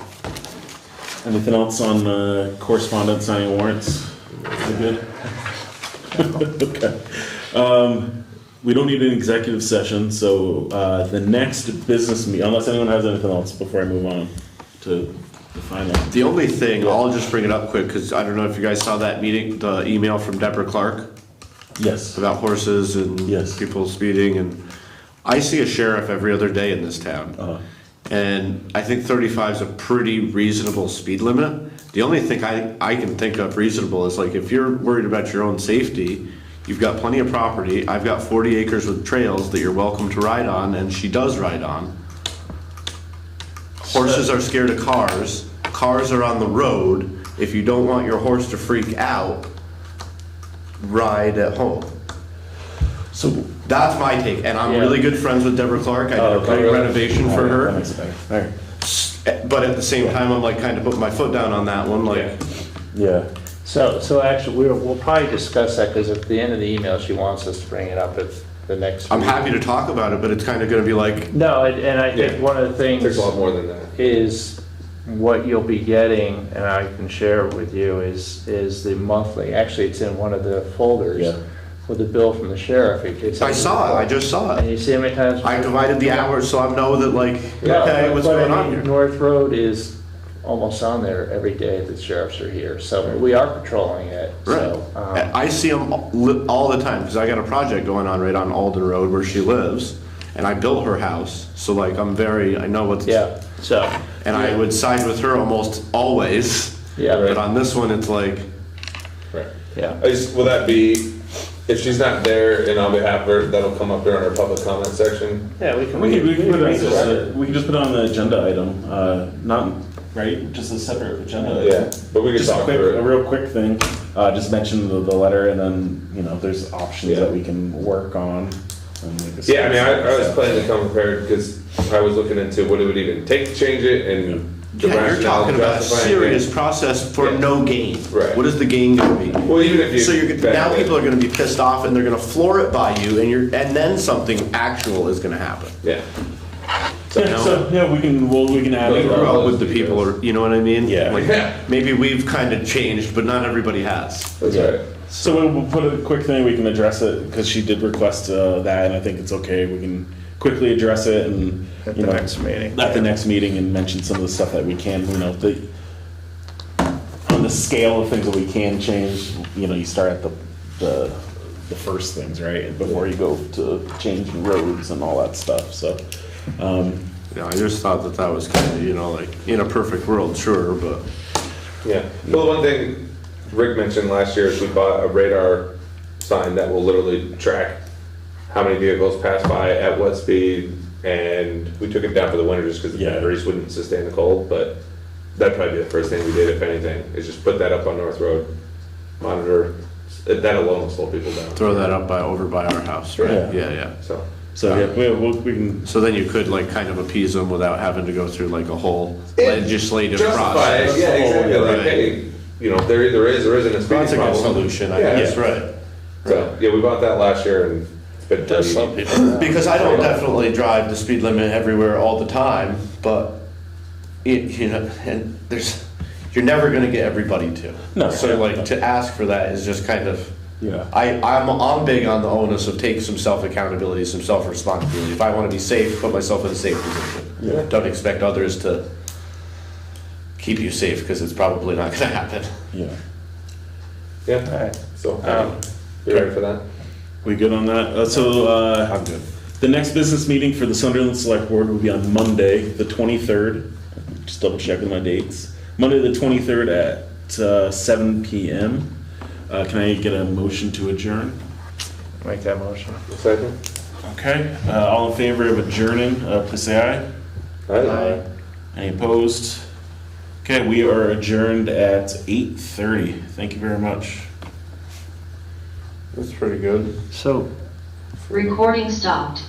Anything else on correspondence, signing warrants? We good? Okay. We don't need an executive session, so the next business meeting, unless anyone has anything else before I move on to the final. The only thing, I'll just bring it up quick, because I don't know if you guys saw that meeting, the email from Deborah Clark Yes. about horses and Yes. people speeding, and I see a sheriff every other day in this town. Uh, And I think 35 is a pretty reasonable speed limit. The only thing I can think of reasonable is like if you're worried about your own safety, you've got plenty of property. I've got 40 acres with trails that you're welcome to ride on, and she does ride on. Horses are scared of cars. Cars are on the road. If you don't want your horse to freak out, ride at home. So. That's my take, and I'm Yeah. really good friends with Deborah Clark. I did a okay. big renovation for That her. makes it better. All right. But at the same time, I'm like kind of putting my foot down on that one, like, Yeah. So actually, we'll probably discuss that, because at the end of the email, she wants us to bring it up at the next. I'm meeting. happy to talk about it, but it's kind of gonna be like, No, and I think Yeah. one of the things Takes a lot more than that. is what you'll be getting, and I can share it with you, is the monthly, actually, it's in one of the folders Yeah. with the bill from the sheriff. It's- I saw it, I just saw And it. you see how many times? I divided the hours, so I know that like, No, okay, what's but I going on mean, here? North Road is almost on there every day that sheriffs are here, so we are patrolling it, Right. so. I see them all the time, because I got a project going on right on Alden Road where she lives, and I built her house, so like, I know what's. Yeah, so, And I would side with her almost always, yeah, but on this one, it's like, Right. yeah. Will that be, if she's not there and on behalf of her, that'll come up during our public comment section? Yeah, we can. We can put it can- as we can just put it on the agenda item, not, right, just a separate agenda. item. Yeah, but we can Just a talk quick, through a it. real quick thing, just mention the letter, and then, you know, there's options Yeah. that we can work on. And we can Yeah, I mean, I was discuss. planning to come prepared because I was looking into what it would even take to change it and the yeah, you're rationale talking about a justifying serious it. process for Yeah. no gain. Right. What is the gain gonna be? Well, even if you. So now people are gonna be pissed off and they're gonna floor it by you, and then something actual is gonna happen. Yeah. Yeah, so, yeah, we can add Those it. are Grew all- up with the people, or, you know what I mean? Yeah. Like, Yeah. maybe we've kind of changed, but not everybody has. That's Yeah. right. So we'll put a quick thing, we can address it, because she did request that, and I think it's okay, we can quickly address it and, At you the know, next meeting. at the next meeting, and mention some of the stuff that we can, you know, on the scale of things that we can change, you know, you start at the first things, right? Before you go to changing roads and all that stuff, so. Yeah, I just thought that was kind of, you know, like, in a perfect world, sure, but. Yeah. Well, one thing Rick mentioned last year is we bought a radar sign that will literally track how many vehicles pass by at what speed, and we took it down for the winter just because the Yeah. batteries wouldn't sustain the cold, but that'd probably be the first thing we did, if anything, is just put that up on North Road, monitor, that alone will slow people down. Throw that up over by our house, right? Yeah. Yeah, yeah. So, So, yeah, we can, So then you could like kind of appease them without having to go through like a whole legislative justify process. it, yeah, exactly, like, Right. hey, you know, there either is or isn't a speeding That's a good problem. solution, I Yeah. guess, right. So, yeah, we bought that last year and it's been It does slow pretty. people down. Because I don't definitely drive the speed limit everywhere all the time, but you know, and you're never gonna get everybody to. No. So like to ask for that is just kind of, yeah. I'm big on the onus of taking some self-accountability, some self-responsibility. If I wanna be safe, put myself in a safe position. Yeah. Don't expect others to keep you safe, because it's probably not gonna happen. Yeah. Yeah, Alright. so, you ready for that? We good on that? I'm good. The next business meeting for the Sunderland Select Board will be on Monday, the 23rd. Just double checking my dates. Monday, the 23rd at 7 PM. Can I get a motion to adjourn? Make that motion. Second? Okay, all in favor of adjourning, please say aye. Aye. Any opposed? Okay, we are adjourned at 8:30. Thank you very much. That's pretty good. So, Recording stopped.